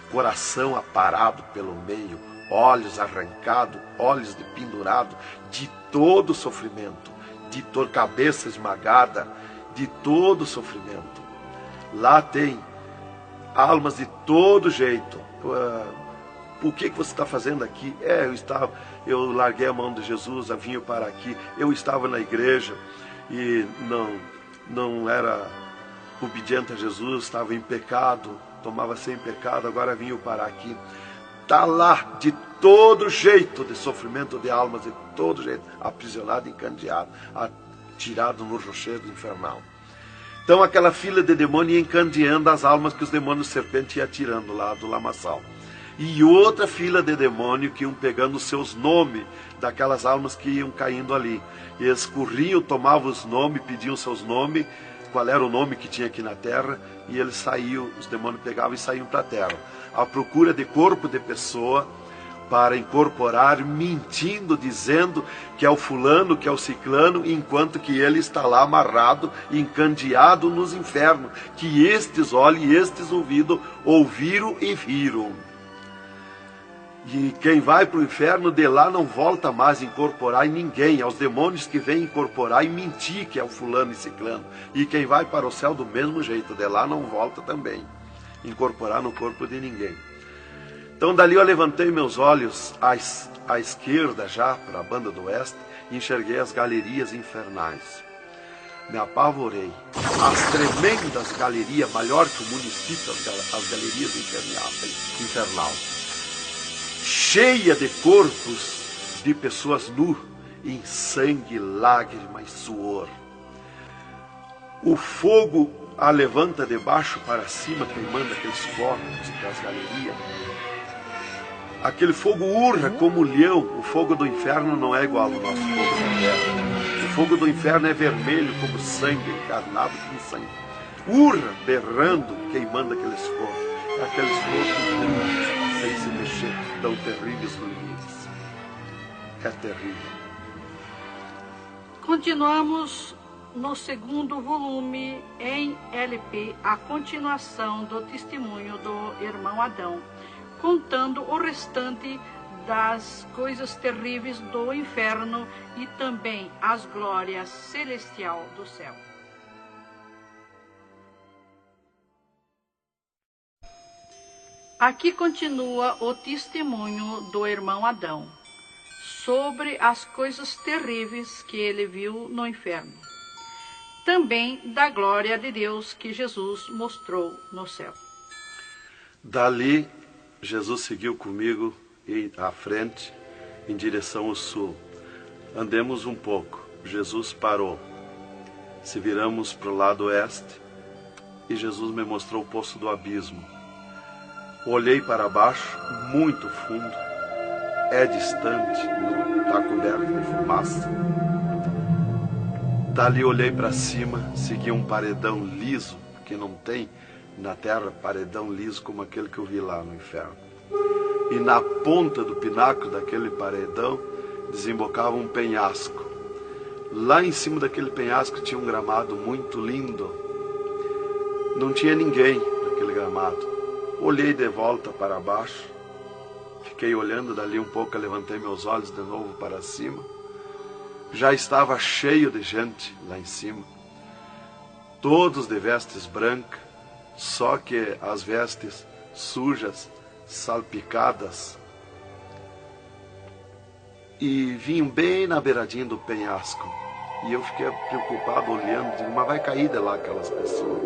coração aparado pelo meio, olhos arrancados, olhos de pendurado, de todo sofrimento, de toda cabeça esmagada, de todo sofrimento. Lá tem almas de todo jeito. O que você está fazendo aqui? Eu larguei a mão de Jesus, vim para aqui. Eu estava na igreja e não era obediente a Jesus, estava em pecado, tomava sem pecado, agora vim para aqui. Está lá de todo jeito de sofrimento de almas, de todo jeito, aprisionado, encandeado, atirado no rochedo infernal. Então aquela fila de demônios ia encandeando as almas que os demônios serpentes iam tirando lá do lamaçal. E outra fila de demônios que iam pegando os seus nomes daquelas almas que iam caindo ali. E eles corriam, tomavam os nomes, pediam seus nomes, qual era o nome que tinha aqui na terra, e eles saíam, os demônios pegavam e saíam para a terra, à procura de corpo de pessoa, para incorporar, mentindo, dizendo que é o fulano, que é o ciclano, enquanto que ele está lá amarrado, encandeado nos infernos, que estes olhos e estes ouvidos ouviram e viram. E quem vai para o inferno de lá não volta mais a incorporar em ninguém, aos demônios que vêm incorporar e mentir que é o fulano e ciclano. E quem vai para o céu do mesmo jeito, de lá não volta também, incorporar no corpo de ninguém. Então dali eu levantei meus olhos à esquerda já, para a banda do oeste, e enxerguei as galerias infernais. Me apavorei. As tremendas galerias, maior que o município, as galerias infernal, cheia de corpos de pessoas nu, em sangue, lágrima e suor. O fogo a levanta de baixo para cima, queimando aqueles corpos das galerias. Aquele fogo urra como leão. O fogo do inferno não é igual ao nosso fogo da terra. O fogo do inferno é vermelho como sangue, encarnado como sangue. Urra, berrando, queimando aqueles fogos. Aqueles fogos sem se mexer, tão terríveis ruídos. É terrível. Continuamos no segundo volume em LP, a continuação do testemunho do irmão Adão, contando o restante das coisas terríveis do inferno e também as glórias celestial do céu. Aqui continua o testemunho do irmão Adão sobre as coisas terríveis que ele viu no inferno. Também da glória de Deus que Jesus mostrou no céu. Dali, Jesus seguiu comigo à frente, em direção ao sul. Andemos um pouco. Jesus parou. Se viramos para o lado oeste, e Jesus me mostrou o poço do abismo. Olhei para baixo, muito fundo. É distante, está coberto de fumaça. Dali olhei para cima, segui um paredão liso, porque não tem na terra paredão liso como aquele que eu vi lá no inferno. E na ponta do pináculo daquele paredão desembocava um penhasco. Lá em cima daquele penhasco tinha um gramado muito lindo. Não tinha ninguém naquele gramado. Olhei de volta para baixo, fiquei olhando dali um pouco, levantei meus olhos de novo para cima. Já estava cheio de gente lá em cima, todos de vestes brancas, só que as vestes sujas, salpicadas, e vinham bem na beiradinha do penhasco. E eu fiquei preocupado olhando, digo, mas vai cair de lá aquelas pessoas.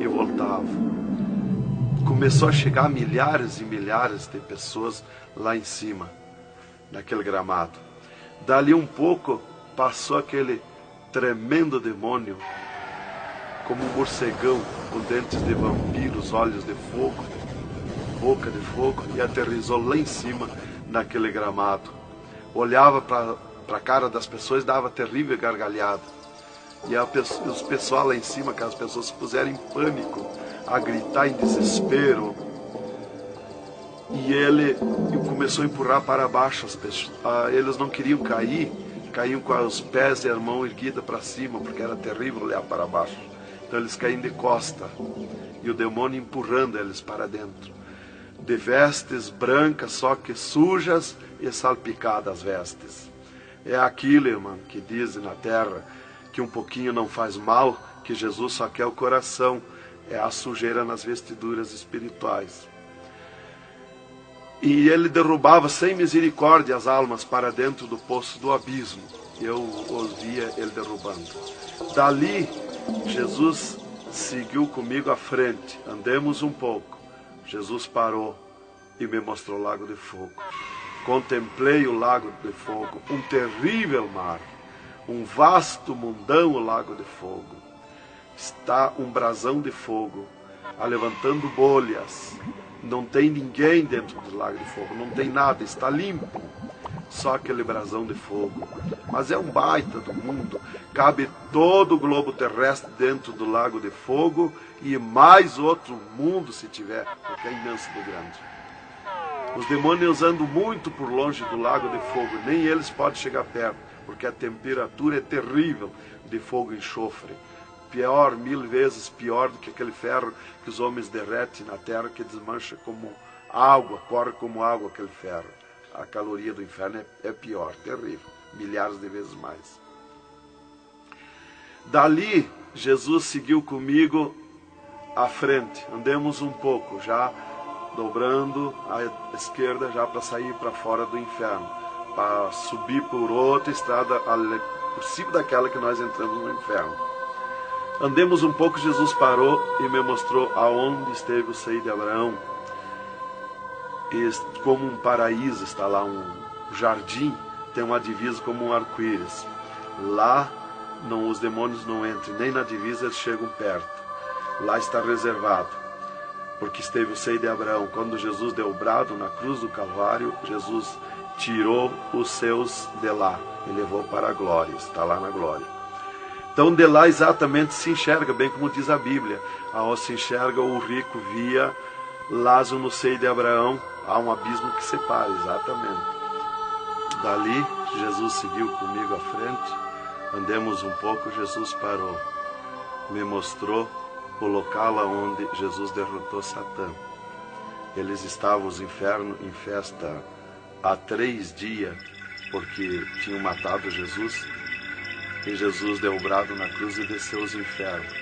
E voltava. Começou a chegar milhares e milhares de pessoas lá em cima, naquele gramado. Dali um pouco, passou aquele tremendo demônio, como um morcegão, com dentes de vampiros, olhos de fogo, boca de fogo, e aterrissou lá em cima, naquele gramado. Olhava para a cara das pessoas e dava terrível gargalhada. E os pessoal lá em cima, aquelas pessoas se puseram em pânico, a gritar em desespero. E ele começou a empurrar para baixo as pessoas. Eles não queriam cair, caíam com os pés e a mão erguida para cima, porque era terrível olhar para baixo. Então eles caíam de costa, e o demônio empurrando eles para dentro. De vestes brancas, só que sujas e salpicadas as vestes. É aquilo, irmão, que dizem na terra, que um pouquinho não faz mal, que Jesus só quer o coração. É a sujeira nas vestiduras espirituais. E ele derrubava sem misericórdia as almas para dentro do poço do abismo. Eu os via ele derrubando. Dali, Jesus seguiu comigo à frente. Andemos um pouco. Jesus parou e me mostrou o lago de fogo. Contemplei o lago de fogo, um terrível mar, um vasto mundão, o lago de fogo. Está um brasão de fogo, levantando bolhas. Não tem ninguém dentro do lago de fogo, não tem nada, está limpo. só aquele brasão de fogo. Mas é um baita do mundo. Cabe todo o globo terrestre dentro do lago de fogo e mais outro mundo se tiver, porque é imenso de grande. Os demônios andam muito por longe do lago de fogo, nem eles podem chegar perto, porque a temperatura é terrível de fogo e enxofre. Pior, 1000 vezes pior do que aquele ferro que os homens derretem na terra, que desmancha como água, corre como água aquele ferro. A caloria do inferno é pior, terrível, milhares de vezes mais. Dali, Jesus seguiu comigo à frente. Andemos um pouco, já dobrando à esquerda, já para sair para fora do inferno, para subir por outra estrada, por cima daquela que nós entramos no inferno. Andemos um pouco, Jesus parou e me mostrou aonde esteve o seio de Abraão. E como um paraíso está lá, um jardim, tem uma divisa como um arco-íris. Lá os demônios não entram, nem na divisa eles chegam perto. Lá está reservado, porque esteve o seio de Abraão. Quando Jesus deu o brado na cruz do Calvário, Jesus tirou os seus de lá e levou para a glória, está lá na glória. Então de lá exatamente se enxerga, bem como diz a Bíblia, aonde se enxerga o rico via Lázaro no seio de Abraão, há um abismo que separa, exatamente. Dali, Jesus seguiu comigo à frente, andemos um pouco, Jesus parou, me mostrou o local onde Jesus derrotou Satã. Eles estavam, os infernos, em festa há 3 dias, porque tinham matado Jesus, e Jesus deu o brado na cruz e desceu os infernos.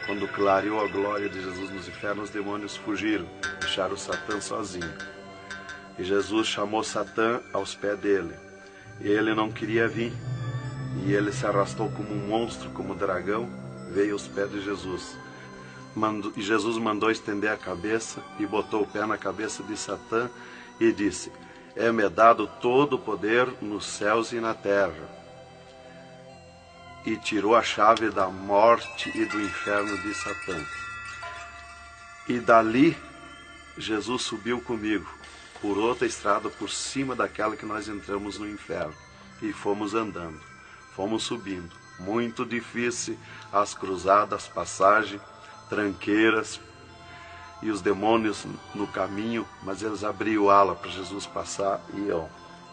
Quando clareou a glória de Jesus nos infernos, os demônios fugiram, deixaram Satã sozinho. E Jesus chamou Satã aos pés dele. E ele não queria vir. E ele se arrastou como um monstro, como um dragão, veio aos pés de Jesus. E Jesus mandou estender a cabeça e botou o pé na cabeça de Satã e disse: é-me dado todo o poder nos céus e na terra. E tirou a chave da morte e do inferno de Satã. E dali, Jesus subiu comigo, por outra estrada, por cima daquela que nós entramos no inferno. E fomos andando, fomos subindo. Muito difícil, as cruzadas, passagem, tranqueiras, e os demônios no caminho, mas eles abriam ala para Jesus passar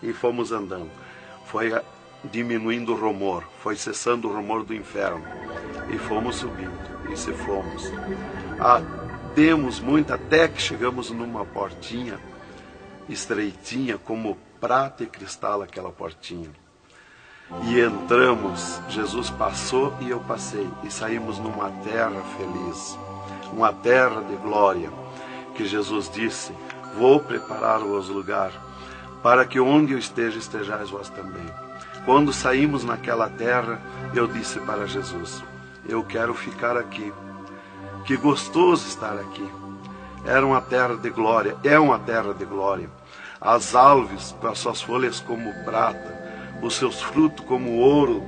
e fomos andando. Foi diminuindo o rumor, foi cessando o rumor do inferno, e fomos subindo, e se fomos. Demos muito, até que chegamos numa portinha estreitinha, como prata e cristal aquela portinha. E entramos, Jesus passou e eu passei, e saímos numa terra feliz, uma terra de glória, que Jesus disse: vou preparar-vos lugar, para que onde eu esteja, estejais vós também. Quando saímos naquela terra, eu disse para Jesus: eu quero ficar aqui, que gostoso estar aqui. Era uma terra de glória, é uma terra de glória. As árvores, com as suas folhas como prata, os seus frutos como ouro,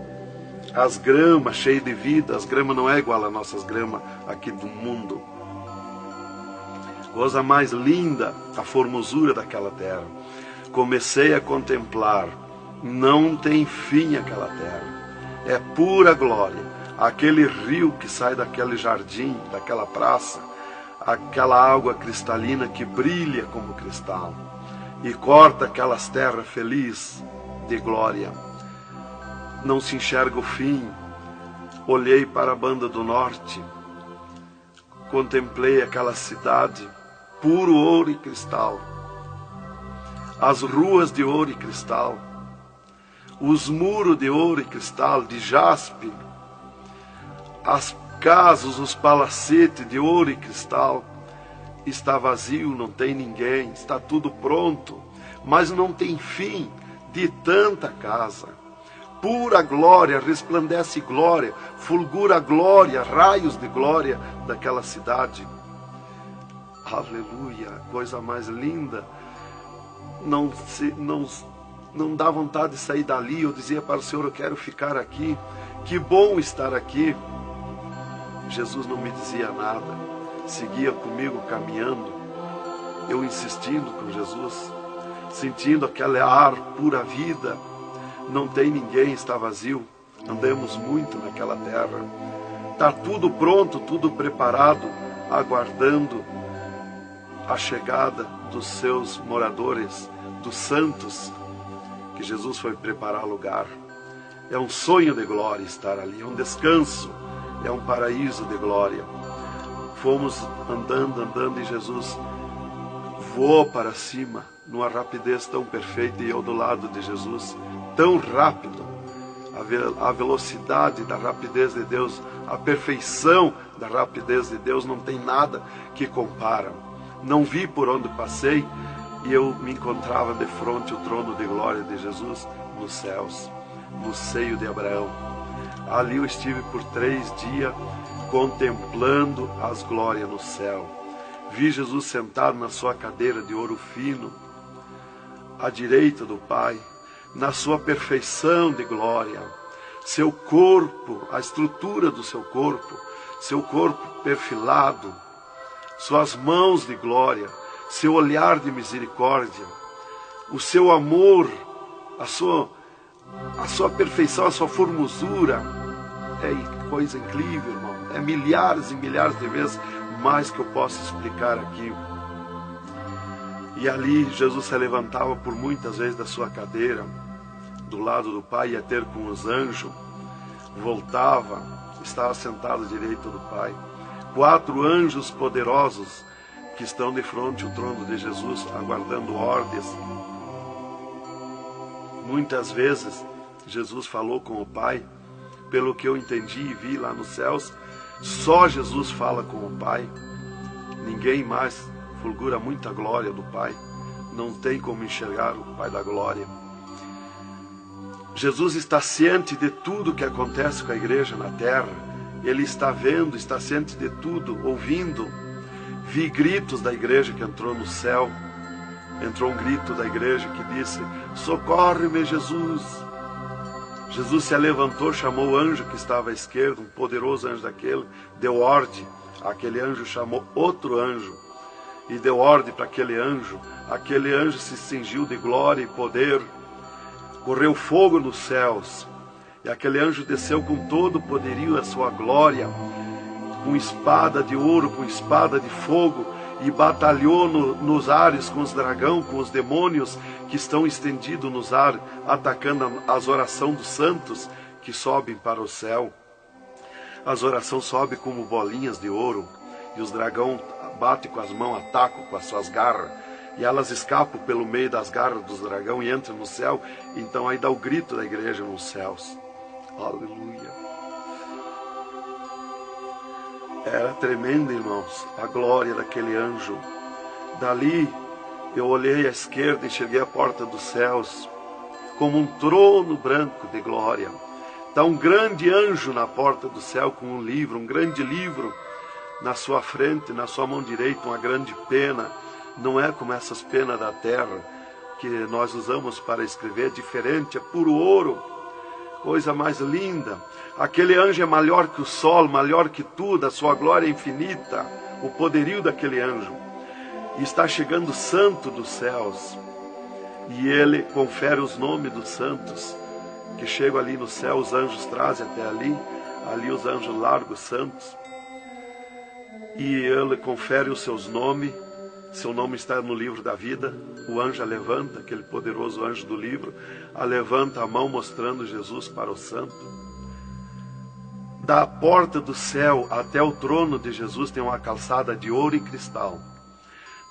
as gramas cheias de vida. As gramas não é igual às nossas gramas aqui do mundo. Coisa mais linda, a formosura daquela terra. Comecei a contemplar, não tem fim aquela terra, é pura glória. Aquele rio que sai daquele jardim, daquela praça, aquela água cristalina que brilha como cristal e corta aquelas terras felizes de glória. Não se enxerga o fim. Olhei para a banda do norte, contemplei aquela cidade, puro ouro e cristal, as ruas de ouro e cristal, os muros de ouro e cristal, de jaspe, as casas, os palacetes de ouro e cristal. Está vazio, não tem ninguém, está tudo pronto, mas não tem fim de tanta casa. Pura glória, resplandece glória, fulgura glória, raios de glória daquela cidade. Aleluia, coisa mais linda. Não dá vontade de sair dali. Eu dizia para o Senhor: eu quero ficar aqui, que bom estar aqui. Jesus não me dizia nada, seguia comigo caminhando, eu insistindo com Jesus. sentindo aquele ar pura vida. Não tem ninguém, está vazio. Andamos muito naquela terra. Está tudo pronto, tudo preparado, aguardando a chegada dos seus moradores, dos santos, que Jesus foi preparar lugar. É um sonho de glória estar ali, é um descanso, é um paraíso de glória. Fomos andando e Jesus voou para cima, numa rapidez tão perfeita, e eu do lado de Jesus, tão rápido. A velocidade da rapidez de Deus, a perfeição da rapidez de Deus, não tem nada que compara. Não vi por onde passei, e eu me encontrava de frente ao trono de glória de Jesus nos céus, no seio de Abraão. Ali eu estive por 3 dias contemplando as glórias no céu. Vi Jesus sentado na sua cadeira de ouro fino, à direita do Pai, na sua perfeição de glória. Seu corpo, a estrutura do seu corpo perfilado, suas mãos de glória, seu olhar de misericórdia, o seu amor, a sua perfeição, a sua formosura. É coisa incrível, irmão. É milhares e milhares de vezes mais que eu posso explicar aqui. E ali Jesus se levantava por muitas vezes da sua cadeira, do lado do Pai, ia ter com os anjos, voltava, estava sentado à direita do Pai. 4 anjos poderosos que estão de frente ao trono de Jesus, aguardando ordens. Muitas vezes Jesus falou com o Pai, pelo que eu entendi e vi lá nos céus, só Jesus fala com o Pai, ninguém mais. Fulgura muita glória do Pai, não tem como enxergar o Pai da glória. Jesus está ciente de tudo que acontece com a igreja na terra. Ele está vendo, está ciente de tudo, ouvindo. Vi gritos da igreja que entrou no céu. Entrou um grito da igreja que disse: socorre-me, Jesus. Jesus se levantou, chamou o anjo que estava à esquerda, um poderoso anjo daquele, deu ordem. Aquele anjo chamou outro anjo e deu ordem para aquele anjo. Aquele anjo se cingiu de glória e poder. Correu fogo nos céus. E aquele anjo desceu com todo o poderio e a sua glória, com espada de ouro, com espada de fogo, e batalhou nos ares com os dragões, com os demônios que estão estendidos nos ares, atacando as orações dos santos que sobem para o céu. As orações sobem como bolinhas de ouro, e os dragões batem com as mãos, atacam com as suas garras, e elas escapam pelo meio das garras dos dragões e entram no céu. Então aí dá o grito da igreja nos céus. Aleluia. Era tremendo, irmãos, a glória daquele anjo. Dali eu olhei à esquerda e enxerguei a porta dos céus, como um trono branco de glória. Está um grande anjo na porta do céu com um livro, um grande livro na sua frente, na sua mão direita, uma grande pena. Não é como essas penas da terra que nós usamos para escrever, é diferente, é puro ouro, coisa mais linda. Aquele anjo é maior que o sol, maior que tudo, a sua glória é infinita, o poderio daquele anjo. E está chegando o santo dos céus, e ele confere os nomes dos santos, que chegam ali no céu, os anjos trazem até ali os anjos largam os santos, e ele confere os seus nomes. Seu nome está no livro da vida. O anjo a levanta, aquele poderoso anjo do livro, a levanta a mão mostrando Jesus para o santo. Da porta do céu até o trono de Jesus tem uma calçada de ouro e cristal.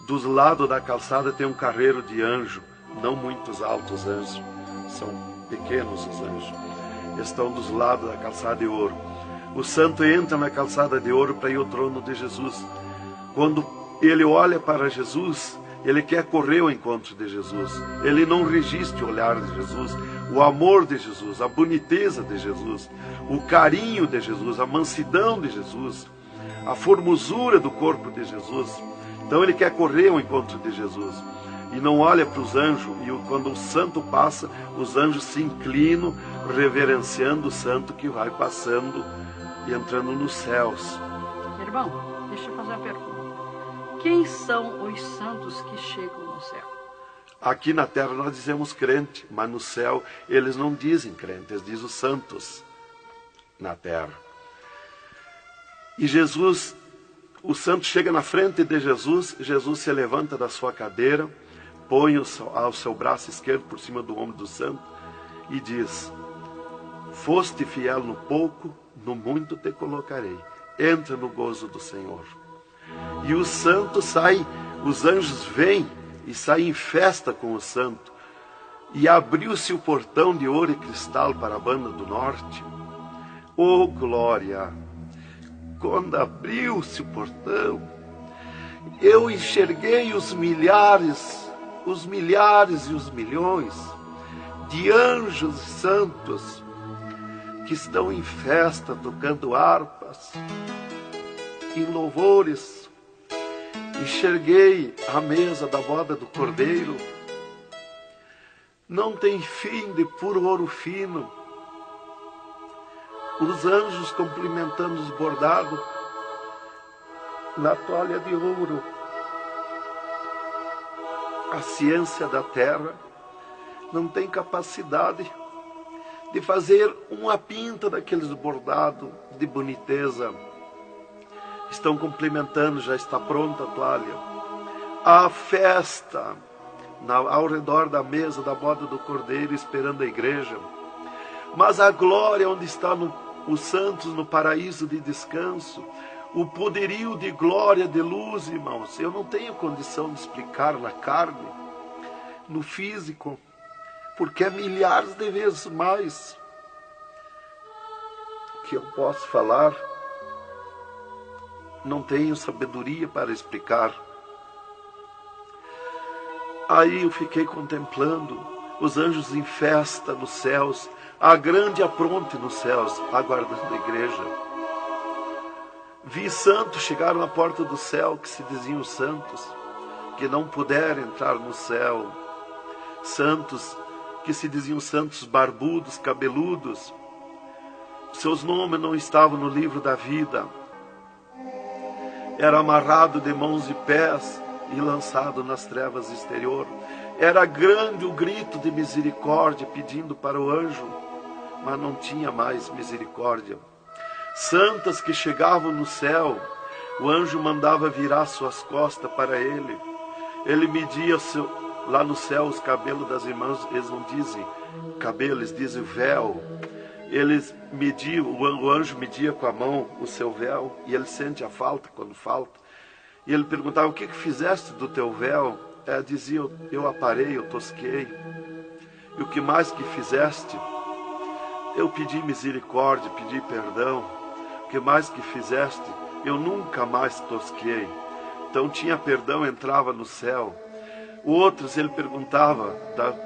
Dos lados da calçada tem um carreiro de anjo, não muitos altos anjos, são pequenos os anjos. Estão dos lados da calçada de ouro. O santo entra na calçada de ouro para ir ao trono de Jesus. Quando ele olha para Jesus, ele quer correr ao encontro de Jesus. Ele não resiste o olhar de Jesus, o amor de Jesus, a boniteza de Jesus, o carinho de Jesus, a mansidão de Jesus, a formosura do corpo de Jesus. Então ele quer correr ao encontro de Jesus e não olha para os anjos. E quando o santo passa, os anjos se inclinam, reverenciando o santo que vai passando e entrando nos céus. Irmão, deixa eu fazer uma pergunta. Quem são os santos que chegam no céu? Aqui na terra nós dizemos crente, mas no céu eles não dizem crente, eles dizem os santos na terra. E Jesus, o santo chega na frente de Jesus, Jesus se levanta da sua cadeira, põe o seu braço esquerdo por cima do ombro do santo e diz: foste fiel no pouco, no muito te colocarei. Entra no gozo do Senhor. E o santo sai, os anjos vêm e saem em festa com o santo. E abriu-se o portão de ouro e cristal para a banda do norte. Oh, glória! Quando abriu-se o portão, eu enxerguei os milhares e os milhões de anjos santos que estão em festa, tocando harpas, em louvores. Enxerguei a mesa da boda do Cordeiro, não tem fim, de puro ouro fino. Os anjos cumprimentando os bordados na toalha de ouro. A ciência da terra não tem capacidade de fazer uma pinta daqueles bordados de boniteza. Estão cumprimentando, já está pronta a toalha. A festa ao redor da mesa da boda do Cordeiro, esperando a igreja. Mas a glória onde estão os santos no paraíso de descanso, o poderio de glória, de luz, irmãos, eu não tenho condição de explicar na carne, no físico, porque é milhares de vezes mais que eu posso falar. Não tenho sabedoria para explicar. Aí eu fiquei contemplando os anjos em festa nos céus, a grande apronte nos céus, aguardando a igreja. Vi santos chegar na porta do céu, que se diziam santos, que não puderam entrar no céu. Santos que se diziam santos barbudos, cabeludos. Seus nomes não estavam no livro da vida. Era amarrado de mãos e pés e lançado nas trevas exterior. Era grande o grito de misericórdia pedindo para o anjo, mas não tinha mais misericórdia. Santas que chegavam no céu, o anjo mandava virar suas costas para ele. Ele media lá no céu os cabelos das irmãs, eles não dizem cabelo, eles dizem véu. Eles mediam, o anjo media com a mão o seu véu, e ele sente a falta quando falta. E ele perguntava: o que fizeste do teu véu? Ela dizia: eu aparei, eu tosquei. E o que mais que fizeste? Eu pedi misericórdia, pedi perdão. O que mais que fizeste? Eu nunca mais tosquei. Então tinha perdão, entrava no céu. Outros ele perguntava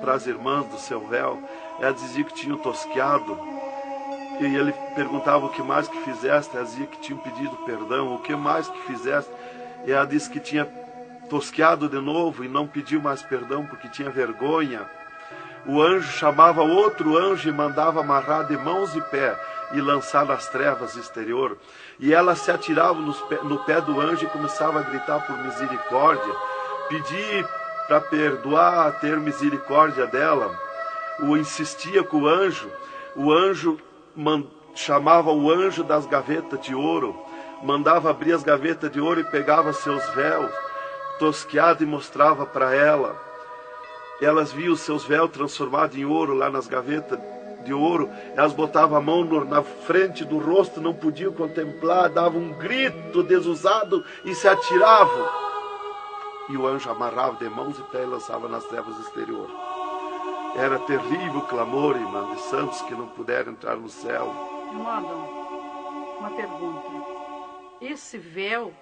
para as irmãs do seu véu. Ela dizia que tinham tosqueado. E ele perguntava: o que mais que fizeste? Ela dizia que tinham pedido perdão. O que mais que fizeste? E ela disse que tinha tosqueado de novo e não pediu mais perdão porque tinha vergonha. O anjo chamava outro anjo e mandava amarrar de mãos e pé e lançar nas trevas exterior. E ela se atirava no pé do anjo e começava a gritar por misericórdia, pedir para perdoar, ter misericórdia dela. Insistia com o anjo chamava o anjo das gavetas de ouro, mandava abrir as gavetas de ouro e pegava seus véus tosqueados e mostrava para ela. Elas viam os seus véus transformados em ouro lá nas gavetas de ouro. Elas botavam a mão na frente do rosto, não podiam contemplar, davam um grito desusado e se atiravam. E o anjo amarrava de mãos e pés e lançava nas trevas exterior. Era terrível o clamor, irmã, de santos que não puderam entrar no céu. Irmão Adão, uma pergunta. Esse véu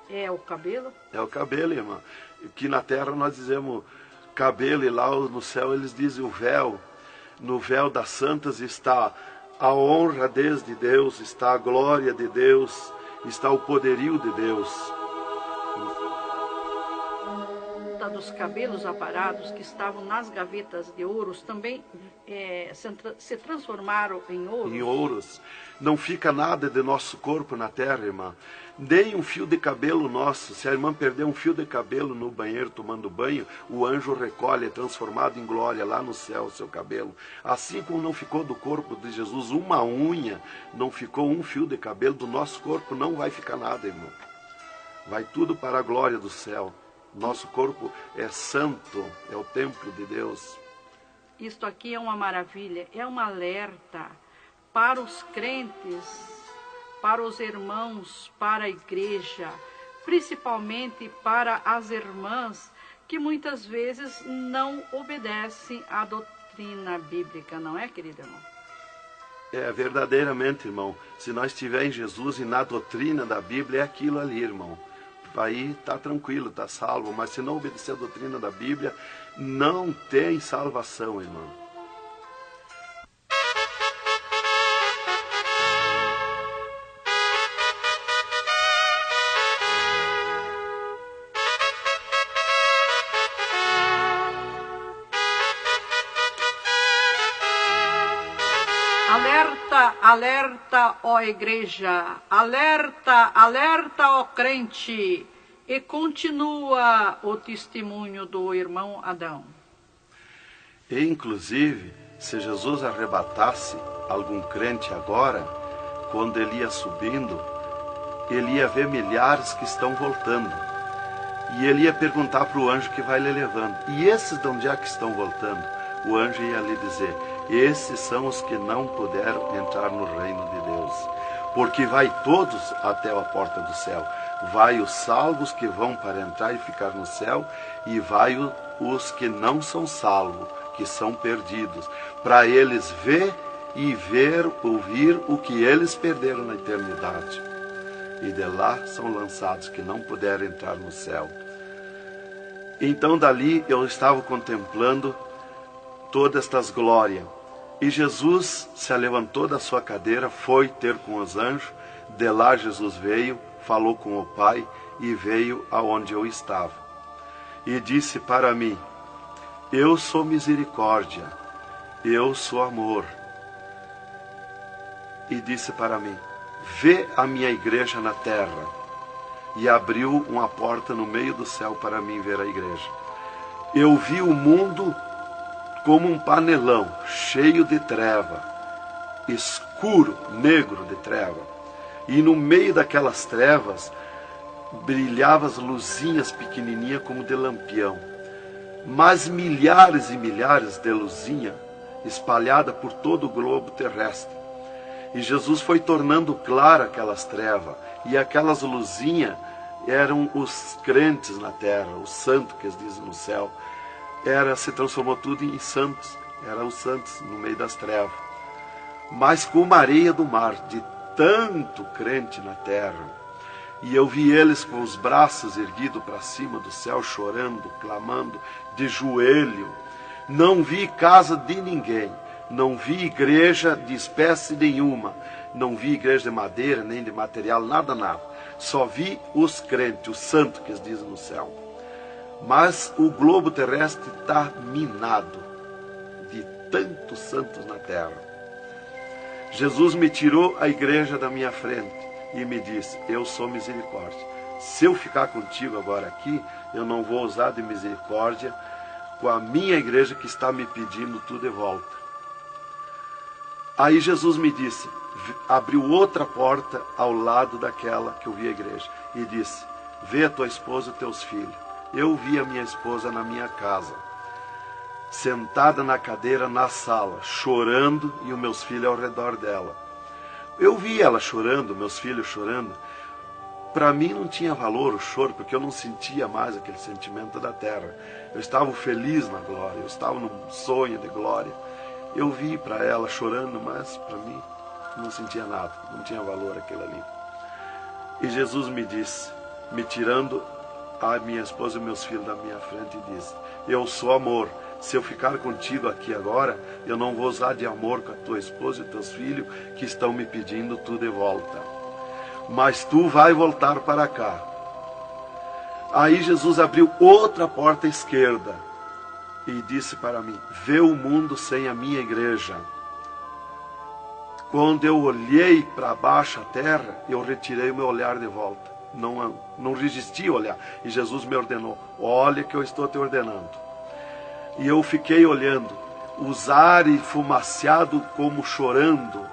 é o cabelo? É o cabelo, irmã. Aqui na terra nós dizemos cabelo e lá no céu eles dizem o véu. No véu das santas está a honra desde Deus, está a glória de Deus, está o poderio de Deus. Dos cabelos aparados que estavam nas gavetas de ouros também se transformaram em ouro. Em ouros. Não fica nada de nosso corpo na terra, irmã. Nem um fio de cabelo nosso. Se a irmã perder um fio de cabelo no banheiro tomando banho, o anjo recolhe, é transformado em glória lá no céu o seu cabelo. Assim como não ficou do corpo de Jesus uma unha, não ficou um fio de cabelo do nosso corpo, não vai ficar nada, irmão. Vai tudo para a glória do céu. Nosso corpo é santo, é o templo de Deus. Isto aqui é uma maravilha, é um alerta para os crentes, para os irmãos, para a igreja, principalmente para as irmãs que muitas vezes não obedecem à doutrina bíblica, não é, querido irmão? É, verdadeiramente, irmão. Se nós estivermos em Jesus e na doutrina da Bíblia, é aquilo ali, irmão. Aí está tranquilo, está salvo. Mas se não obedecer a doutrina da Bíblia, não tem salvação, irmão. Alerta, alerta, ó igreja, alerta, alerta, ó crente. E continua o testemunho do irmão Adão. E, inclusive, se Jesus arrebatasse algum crente agora, quando ele ia subindo, ele ia ver milhares que estão voltando. E ele ia perguntar para o anjo que vai lhe levando. E esses de onde é que estão voltando? O anjo ia lhe dizer: esses são os que não puderam entrar no reino de Deus. Porque vai todos até a porta do céu. Vai os salvos que vão para entrar e ficar no céu, e vai os que não são salvos, que são perdidos, para eles ver e ouvir o que eles perderam na eternidade. E de lá são lançados que não puderam entrar no céu. Então dali eu estava contemplando todas estas glórias. E Jesus se levantou da sua cadeira, foi ter com os anjos. De lá Jesus veio, falou com o Pai e veio aonde eu estava. E disse para mim: eu sou misericórdia, eu sou amor. E disse para mim: vê a minha igreja na terra. E abriu uma porta no meio do céu para mim ver a igreja. Eu vi o mundo como um panelão, cheio de treva, escuro, negro de treva. E no meio daquelas trevas, brilhavam as luzinhas pequenininhas como de lampião. Mas milhares e milhares de luzinhas espalhadas por todo o globo terrestre. E Jesus foi tornando clara aquelas trevas. E aquelas luzinhas eram os crentes na terra, os santos que eles dizem no céu. Se transformou tudo em santos. Eram os santos no meio das trevas. Mas como a areia do mar, de tanto crente na terra. E eu vi eles com os braços erguidos para cima do céu, chorando, clamando, de joelho. Não vi casa de ninguém. Não vi igreja de espécie nenhuma. Não vi igreja de madeira, nem de material, nada, nada. Só vi os crentes, os santos que eles dizem no céu. Mas o globo terrestre está minado de tantos santos na terra. Jesus me tirou a igreja da minha frente e me disse: eu sou misericórdia. Se eu ficar contigo agora aqui, eu não vou usar de misericórdia com a minha igreja que está me pedindo tudo de volta. Aí Jesus me disse, abriu outra porta ao lado daquela que eu vi a igreja e disse: vê a tua esposa e teus filhos. Eu vi a minha esposa na minha casa, sentada na cadeira na sala, chorando, e os meus filhos ao redor dela. Eu vi ela chorando, meus filhos chorando. Para mim não tinha valor o choro, porque eu não sentia mais aquele sentimento da terra. Eu estava feliz na glória, eu estava num sonho de glória. Eu vi para ela chorando, mas para mim não sentia nada, não tinha valor aquilo ali. E Jesus me disse, me tirando a minha esposa e meus filhos da minha frente, e disse: eu sou amor. Se eu ficar contigo aqui agora, eu não vou usar de amor com a tua esposa e teus filhos que estão me pedindo tudo de volta. Mas tu vai voltar para cá. Aí Jesus abriu outra porta à esquerda e disse para mim: vê o mundo sem a minha igreja. Quando eu olhei para baixo a terra, eu retirei o meu olhar de volta. Não resisti a olhar. E Jesus me ordenou: olha que eu estou te ordenando. E eu fiquei olhando, os ares fumaciados como chorando,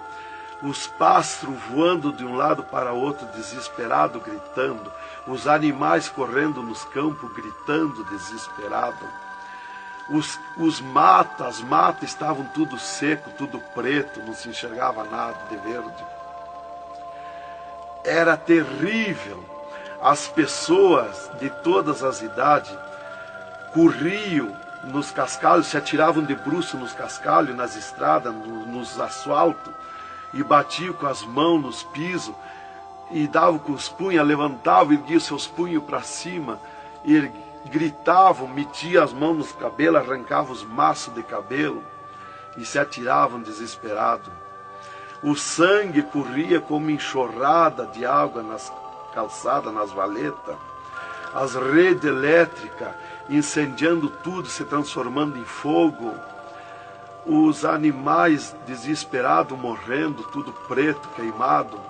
os pássaros voando de um lado para outro, desesperado, gritando, os animais correndo nos campos, gritando, desesperado. As matas estavam tudo seco, tudo preto, não se enxergava nada de verde. Era terrível. As pessoas de todas as idades corriam nos cascalhos, se atiravam de bruços nos cascalhos, nas estradas, nos asfaltos, e batiam com as mãos nos pisos, e davam com os punhos, levantavam e erguiam seus punhos para cima, e gritavam, metiam as mãos nos cabelos, arrancavam os maços de cabelo, e se atiravam desesperados. O sangue corria como enxurrada de água nas calçadas, nas valetas. As redes elétricas incendiando tudo, se transformando em fogo. Os animais desesperados morrendo, tudo preto, queimado.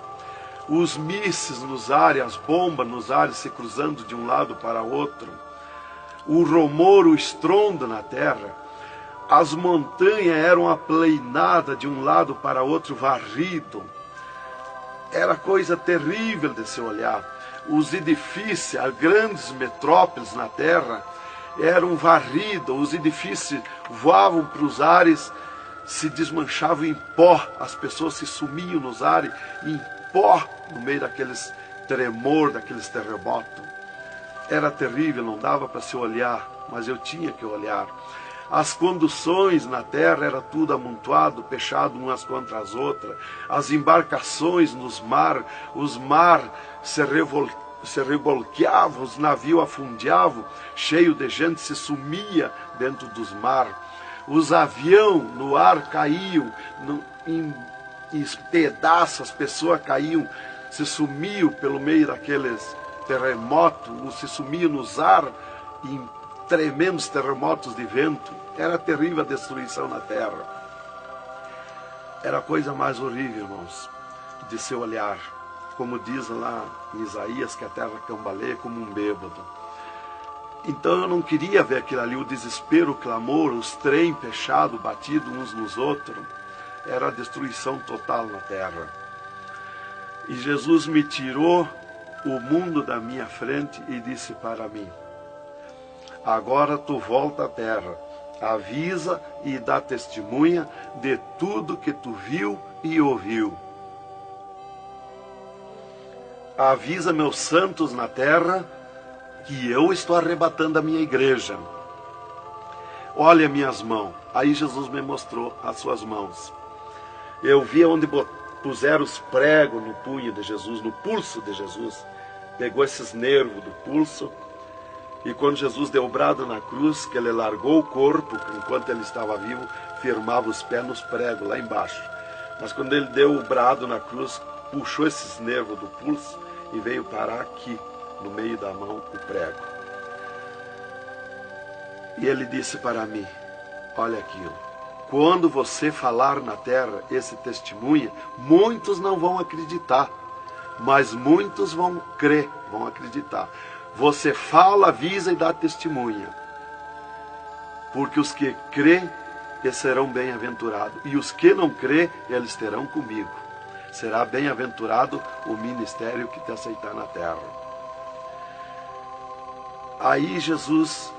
Os mísseis nos ares, as bombas nos ares se cruzando de um lado para outro. O rumor, o estrondo na terra. As montanhas eram aplainadas de um lado para outro, varrido. Era coisa terrível de se olhar. Os edifícios, as grandes metrópoles na terra, eram varridos. Os edifícios voavam para os ares, se desmanchavam em pó. As pessoas se sumiam nos ares em pó, no meio daqueles tremor, daqueles terremotos. Era terrível, não dava para se olhar, mas eu tinha que olhar. As conduções na terra era tudo amontoado, fechado umas contra as outras. As embarcações nos mar, os mar se revolqueavam, os navios afundiavam, cheio de gente, se sumia dentro dos mar. Os aviões no ar caíam em pedaços, as pessoas caíam, se sumiam pelo meio daqueles terremotos, se sumiam nos ar em tremendos terremotos de vento. Era terrível a destruição na terra. Era a coisa mais horrível, irmãos, de se olhar. Como diz lá em Isaías, que a terra cambaleia como um bêbado. Então eu não queria ver aquilo ali, o desespero, o clamor, os trens fechados, batidos uns nos outros. Era a destruição total na terra. E Jesus me tirou o mundo da minha frente e disse para mim: agora tu volta à terra, avisa e dá testemunha de tudo que tu viu e ouviu. Avisa meus santos na terra que eu estou arrebatando a minha igreja. Olha minhas mãos. Aí Jesus me mostrou as suas mãos. Eu vi onde puseram os pregos no punho de Jesus, no pulso de Jesus. Pegou esses nervos do pulso. E quando Jesus deu o brado na cruz, que ele largou o corpo, enquanto ele estava vivo, firmava os pés nos pregos lá embaixo. Mas quando ele deu o brado na cruz, puxou esses nervos do pulso e veio parar aqui, no meio da mão, o prego. E ele disse para mim: olha aquilo, quando você falar na terra esse testemunho, muitos não vão acreditar, mas muitos vão crer, vão acreditar. Você fala, avisa e dá testemunha. Porque os que crêem, eles serão bem-aventurados. E os que não crêem, eles terão comigo. Será bem-aventurado o ministério que te aceitar na terra. Aí Jesus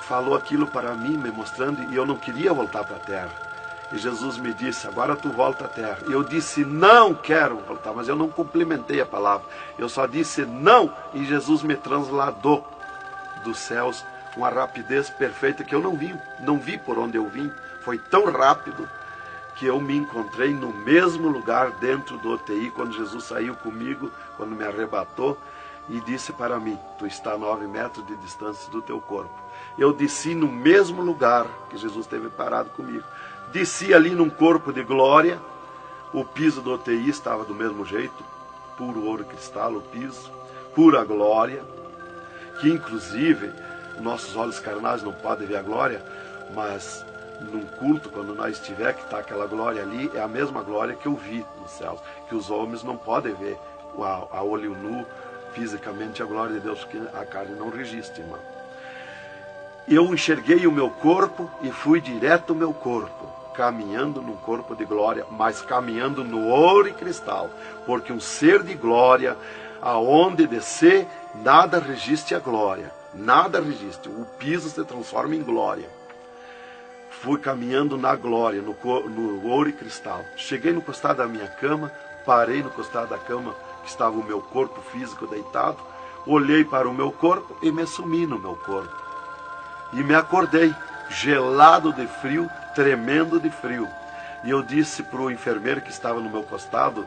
falou aquilo para mim, me mostrando, e eu não queria voltar para a terra. E Jesus me disse: agora tu volta à terra. E eu disse: não quero voltar, mas eu não complementei a palavra. Eu só disse não, e Jesus me trasladou dos céus com uma rapidez perfeita que eu não vi por onde eu vim. Foi tão rápido que eu me encontrei no mesmo lugar dentro do UTI, quando Jesus saiu comigo, quando me arrebatou, e disse para mim: tu está a 9 metros de distância do teu corpo. Eu desci no mesmo lugar que Jesus esteve parado comigo. Desci ali num corpo de glória. O piso do UTI estava do mesmo jeito, puro ouro cristal o piso, pura glória, que inclusive nossos olhos carnais não podem ver a glória, mas num culto, quando nós estiver, que está aquela glória ali, é a mesma glória que eu vi nos céus, que os homens não podem ver a olho nu, fisicamente, a glória de Deus, porque a carne não resiste, irmão. Eu enxerguei o meu corpo e fui direto ao meu corpo, caminhando num corpo de glória, mas caminhando no ouro e cristal, porque um ser de glória, aonde descer, nada resiste a glória, nada resiste, o piso se transforma em glória. Fui caminhando na glória, no ouro e cristal. Cheguei no costado da minha cama, parei no costado da cama, que estava o meu corpo físico deitado, olhei para o meu corpo e me sumi no meu corpo. E me acordei, gelado de frio, tremendo de frio. E eu disse para o enfermeiro que estava no meu costado,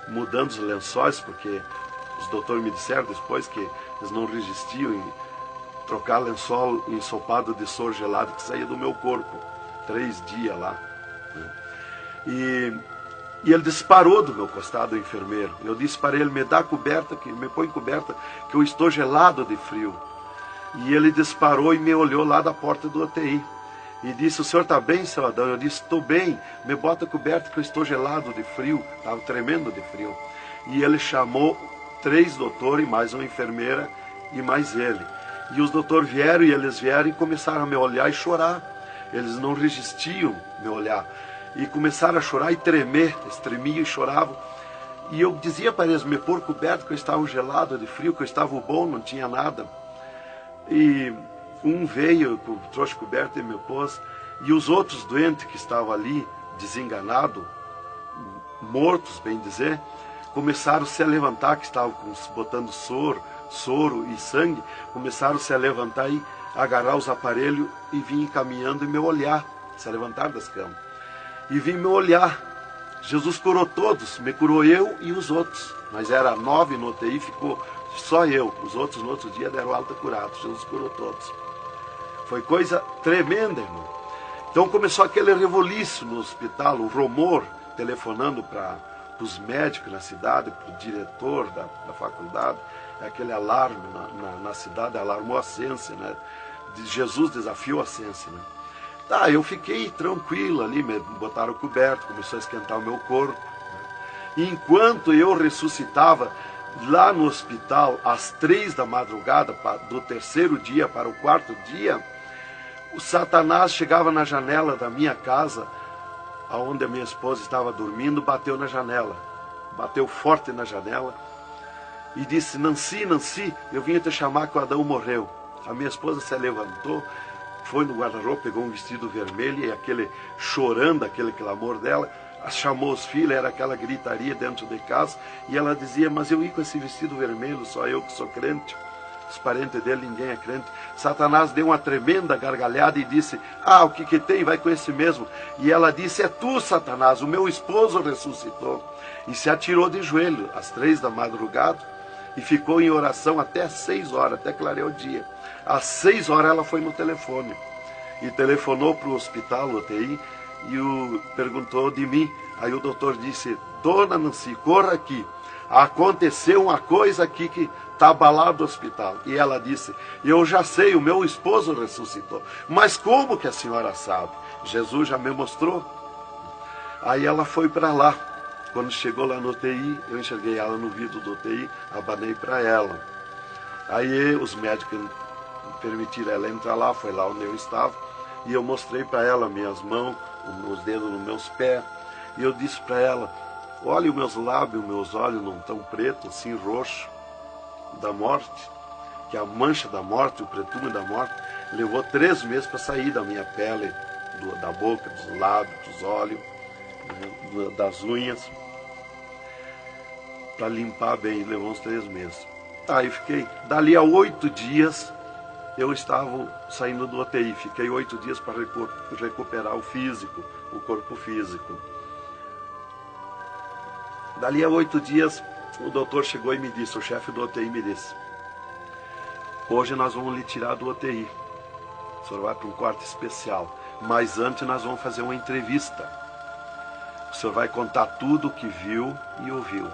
mudando os lençóis, porque os doutores me disseram depois que eles não resistiam em trocar lençol ensopado de soro gelado que saía do meu corpo. 3 dias lá. E ele disparou do meu costado, o enfermeiro. Eu disse para ele, me dá coberta, me põe coberta, que eu estou gelado de frio. E ele disparou e me olhou lá da porta do UTI. E disse, o senhor está bem, seu Adão? Eu disse, estou bem, me bota coberta que eu estou gelado de frio. Estava tremendo de frio. E ele chamou 3 doutores, mais uma enfermeira e mais ele. E os doutores vieram e eles vieram e começaram a me olhar e chorar. Eles não resistiam me olhar. E começaram a chorar e tremer, eles tremiam e choravam. E eu dizia para eles me pôr coberto, que eu estava gelado de frio, que eu estava bom, não tinha nada. E um veio, trouxe coberto e me pôs. E os outros doentes que estavam ali, desenganados, mortos, bem dizer, começaram a se levantar, que estavam botando soro e sangue, começaram a se levantar e agarrar os aparelhos e vir caminhando e me olhar, se levantar das camas. E vim me olhar. Jesus curou todos, me curou eu e os outros. Mas era 9 no UTI, ficou só eu. Os outros no outro dia deram alta curados. Jesus curou todos. Foi coisa tremenda, irmão. Então começou aquele revoluço no hospital, o rumor, telefonando para os médicos na cidade, para o diretor da faculdade, aquele alarme na cidade, alarmou a ciência, né? Jesus desafiou a ciência, né? Tá, eu fiquei tranquilo ali, me botaram coberto, começou a esquentar o meu corpo, né? E enquanto eu ressuscitava lá no hospital, às 3 da madrugada, do 3º dia para o 4º dia, o Satanás chegava na janela da minha casa, onde a minha esposa estava dormindo, bateu na janela, bateu forte na janela, e disse, Nancy, Nancy, eu vim te chamar que o Adão morreu. A minha esposa se levantou, foi no guarda-roupa, pegou um vestido vermelho e aquele chorando, aquele clamor dela, chamou os filhos, era aquela gritaria dentro de casa, e ela dizia, mas eu ia com esse vestido vermelho, só eu que sou crente, os parentes dele, ninguém é crente. Satanás deu uma tremenda gargalhada e disse, o que tem, vai com esse mesmo. E ela disse, é tu, Satanás, o meu esposo ressuscitou. E se atirou de joelho às 3 da madrugada e ficou em oração até 6 horas, até clarear o dia. Às 6 horas ela foi no telefone e telefonou para o hospital, UTI, e perguntou de mim. Aí o doutor disse, dona Nancy, corra aqui, aconteceu uma coisa aqui que está abalado o hospital. E ela disse, eu já sei, o meu esposo ressuscitou. Mas como que a senhora sabe? Jesus já me mostrou. Aí ela foi para lá. Quando chegou lá no UTI, eu enxerguei ela no vidro do UTI, abanei para ela. Aí os médicos permitiram ela entrar lá, foi lá onde eu estava, e eu mostrei para ela minhas mãos, os dedos nos meus pés, e eu disse para ela, olha os meus lábios, meus olhos não estão pretos, assim roxo, da morte, que a mancha da morte, o pretume da morte, levou 3 meses para sair da minha pele, da boca, dos lábios, dos olhos, das unhas, para limpar bem, levou uns 3 meses. Tá, eu fiquei, dali a 8 dias, eu estava saindo do UTI, fiquei 8 dias para recuperar o físico, o corpo físico. Dali a 8 dias, o doutor chegou e me disse, o chefe do UTI me disse, hoje nós vamos lhe tirar do UTI, o senhor vai para um quarto especial, mas antes nós vamos fazer uma entrevista. O senhor vai contar tudo o que viu e ouviu.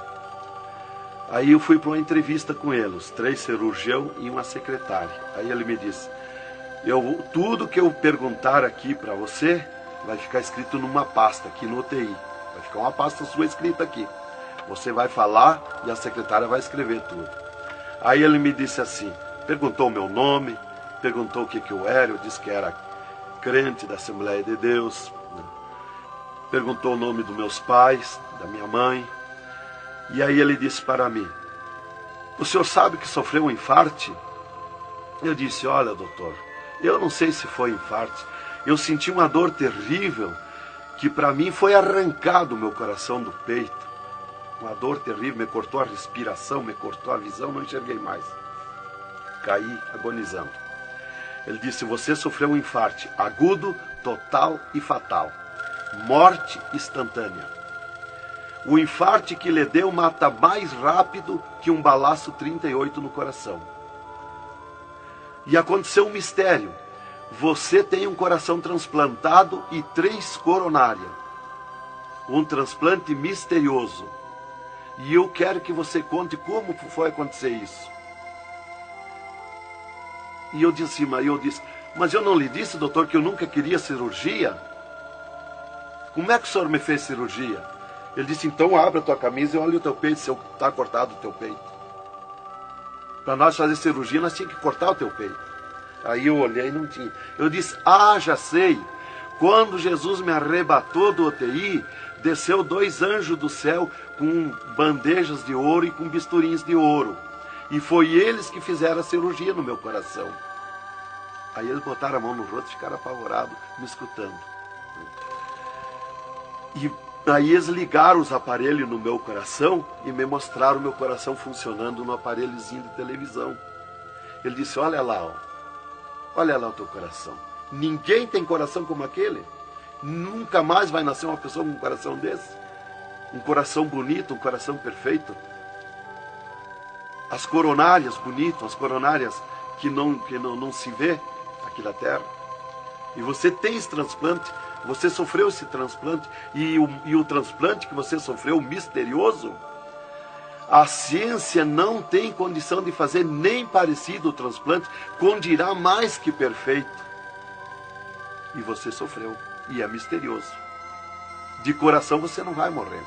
Aí eu fui para uma entrevista com ele, os 3 cirurgiões e uma secretária. Aí ele me disse, tudo que eu perguntar aqui para você, vai ficar escrito numa pasta aqui no UTI. Vai ficar uma pasta sua escrita aqui. Você vai falar e a secretária vai escrever tudo. Aí ele me disse assim, perguntou o meu nome, perguntou o que eu era, eu disse que era crente da Assembleia de Deus, né? Perguntou o nome dos meus pais, da minha mãe. E aí ele disse para mim, o senhor sabe que sofreu um infarte? Eu disse, olha doutor, eu não sei se foi infarte, eu senti uma dor terrível, que para mim foi arrancado o meu coração do peito. Uma dor terrível, me cortou a respiração, me cortou a visão, não enxerguei mais. Caí agonizando. Ele disse, você sofreu um infarte agudo, total e fatal. Morte instantânea. O infarte que lhe deu mata mais rápido que um balaço 38 no coração. E aconteceu um mistério. Você tem um coração transplantado e 3 coronárias. Um transplante misterioso. E eu quero que você conte como foi acontecer isso. E eu disse, mas eu não lhe disse, doutor, que eu nunca queria cirurgia? Como é que o senhor me fez cirurgia? Ele disse, então abre a tua camisa e olha o teu peito, se está cortado o teu peito. Para nós fazer cirurgia, nós tínhamos que cortar o teu peito. Aí eu olhei e não tinha. Eu disse, já sei. Quando Jesus me arrebatou do UTI, desceu 2 anjos do céu com bandejas de ouro e com bisturins de ouro. E foi eles que fizeram a cirurgia no meu coração. Aí eles botaram a mão no rosto e ficaram apavorados, me escutando. E aí eles ligaram os aparelhos no meu coração e me mostraram o meu coração funcionando no aparelhozinho de televisão. Ele disse, olha lá o teu coração. Ninguém tem coração como aquele. Nunca mais vai nascer uma pessoa com um coração desse. Um coração bonito, um coração perfeito. As coronárias bonitas, as coronárias que não se vê aqui na terra. E você tem esse transplante, você sofreu esse transplante, e o transplante que você sofreu, misterioso, a ciência não tem condição de fazer nem parecido o transplante, com dirá mais que perfeito. E você sofreu, e é misterioso. De coração você não vai morrer.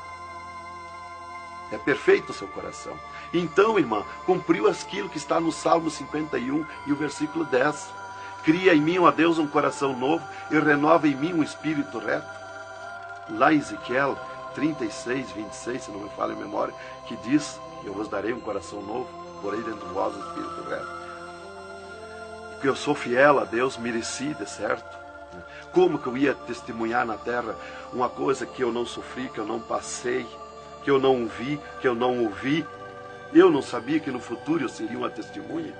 É perfeito o seu coração. Então, irmã, cumpriu aquilo que está no Salmo 51 e o versículo 10. Cria em mim, ó Deus, um coração novo e renova em mim um espírito reto. Lá em Ezequiel 36, 26, se não me falha a memória, que diz, eu vos darei um coração novo, porei dentro de vós um espírito reto. Porque eu sou fiel a Deus, mereci, de certo. Como que eu ia testemunhar na terra uma coisa que eu não sofri, que eu não passei, que eu não vi, que eu não ouvi? Eu não sabia que no futuro eu seria uma testemunha.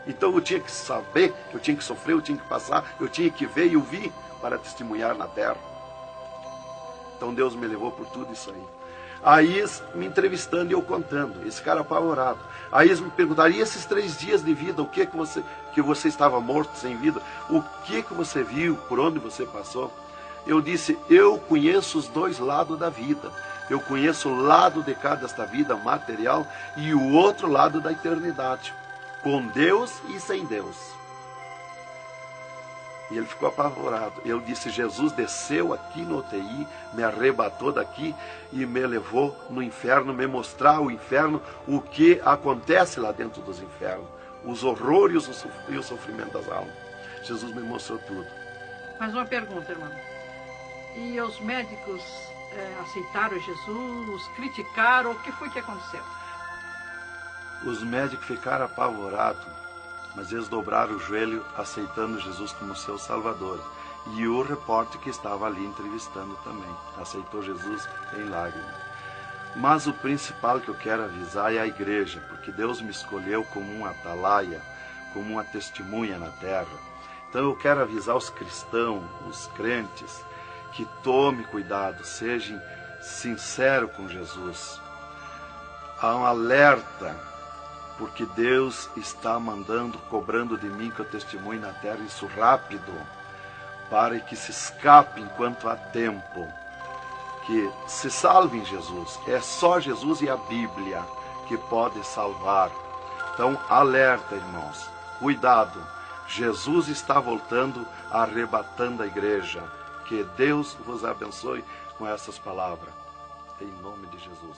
Então eu tinha que saber, eu tinha que sofrer, eu tinha que passar, eu tinha que ver e ouvir para testemunhar na terra. Então Deus me levou por tudo isso aí. Aí eles me entrevistando e eu contando, esse cara apavorado. Aí eles me perguntaram, e esses 3 dias de vida, o que você estava morto, sem vida, o que você viu, por onde você passou? Eu disse, eu conheço os 2 lados da vida. Eu conheço o lado de cá desta vida material e o outro lado da eternidade, com Deus e sem Deus. E ele ficou apavorado. Eu disse, Jesus desceu aqui no UTI, me arrebatou daqui e me levou no inferno, me mostrar o inferno, o que acontece lá dentro dos infernos, os horrores e o sofrimento das almas. Jesus me mostrou tudo. Mais uma pergunta, irmão. E os médicos aceitaram Jesus, criticaram, o que foi que aconteceu? Os médicos ficaram apavorados, mas eles dobraram o joelho aceitando Jesus como seu Salvador. E o repórter que estava ali entrevistando também aceitou Jesus em lágrimas. Mas o principal que eu quero avisar é a igreja, porque Deus me escolheu como uma atalaia, como uma testemunha na terra. Então eu quero avisar os cristãos, os crentes, que tome cuidado, seja sincero com Jesus. Há um alerta, porque Deus está mandando, cobrando de mim que eu testemunhe na terra isso rápido, para que se escape enquanto há tempo, que se salve em Jesus. É só Jesus e a Bíblia que pode salvar. Então, alerta, irmãos, cuidado, Jesus está voltando, arrebatando a igreja. Que Deus vos abençoe com essas palavras. Em nome de Jesus.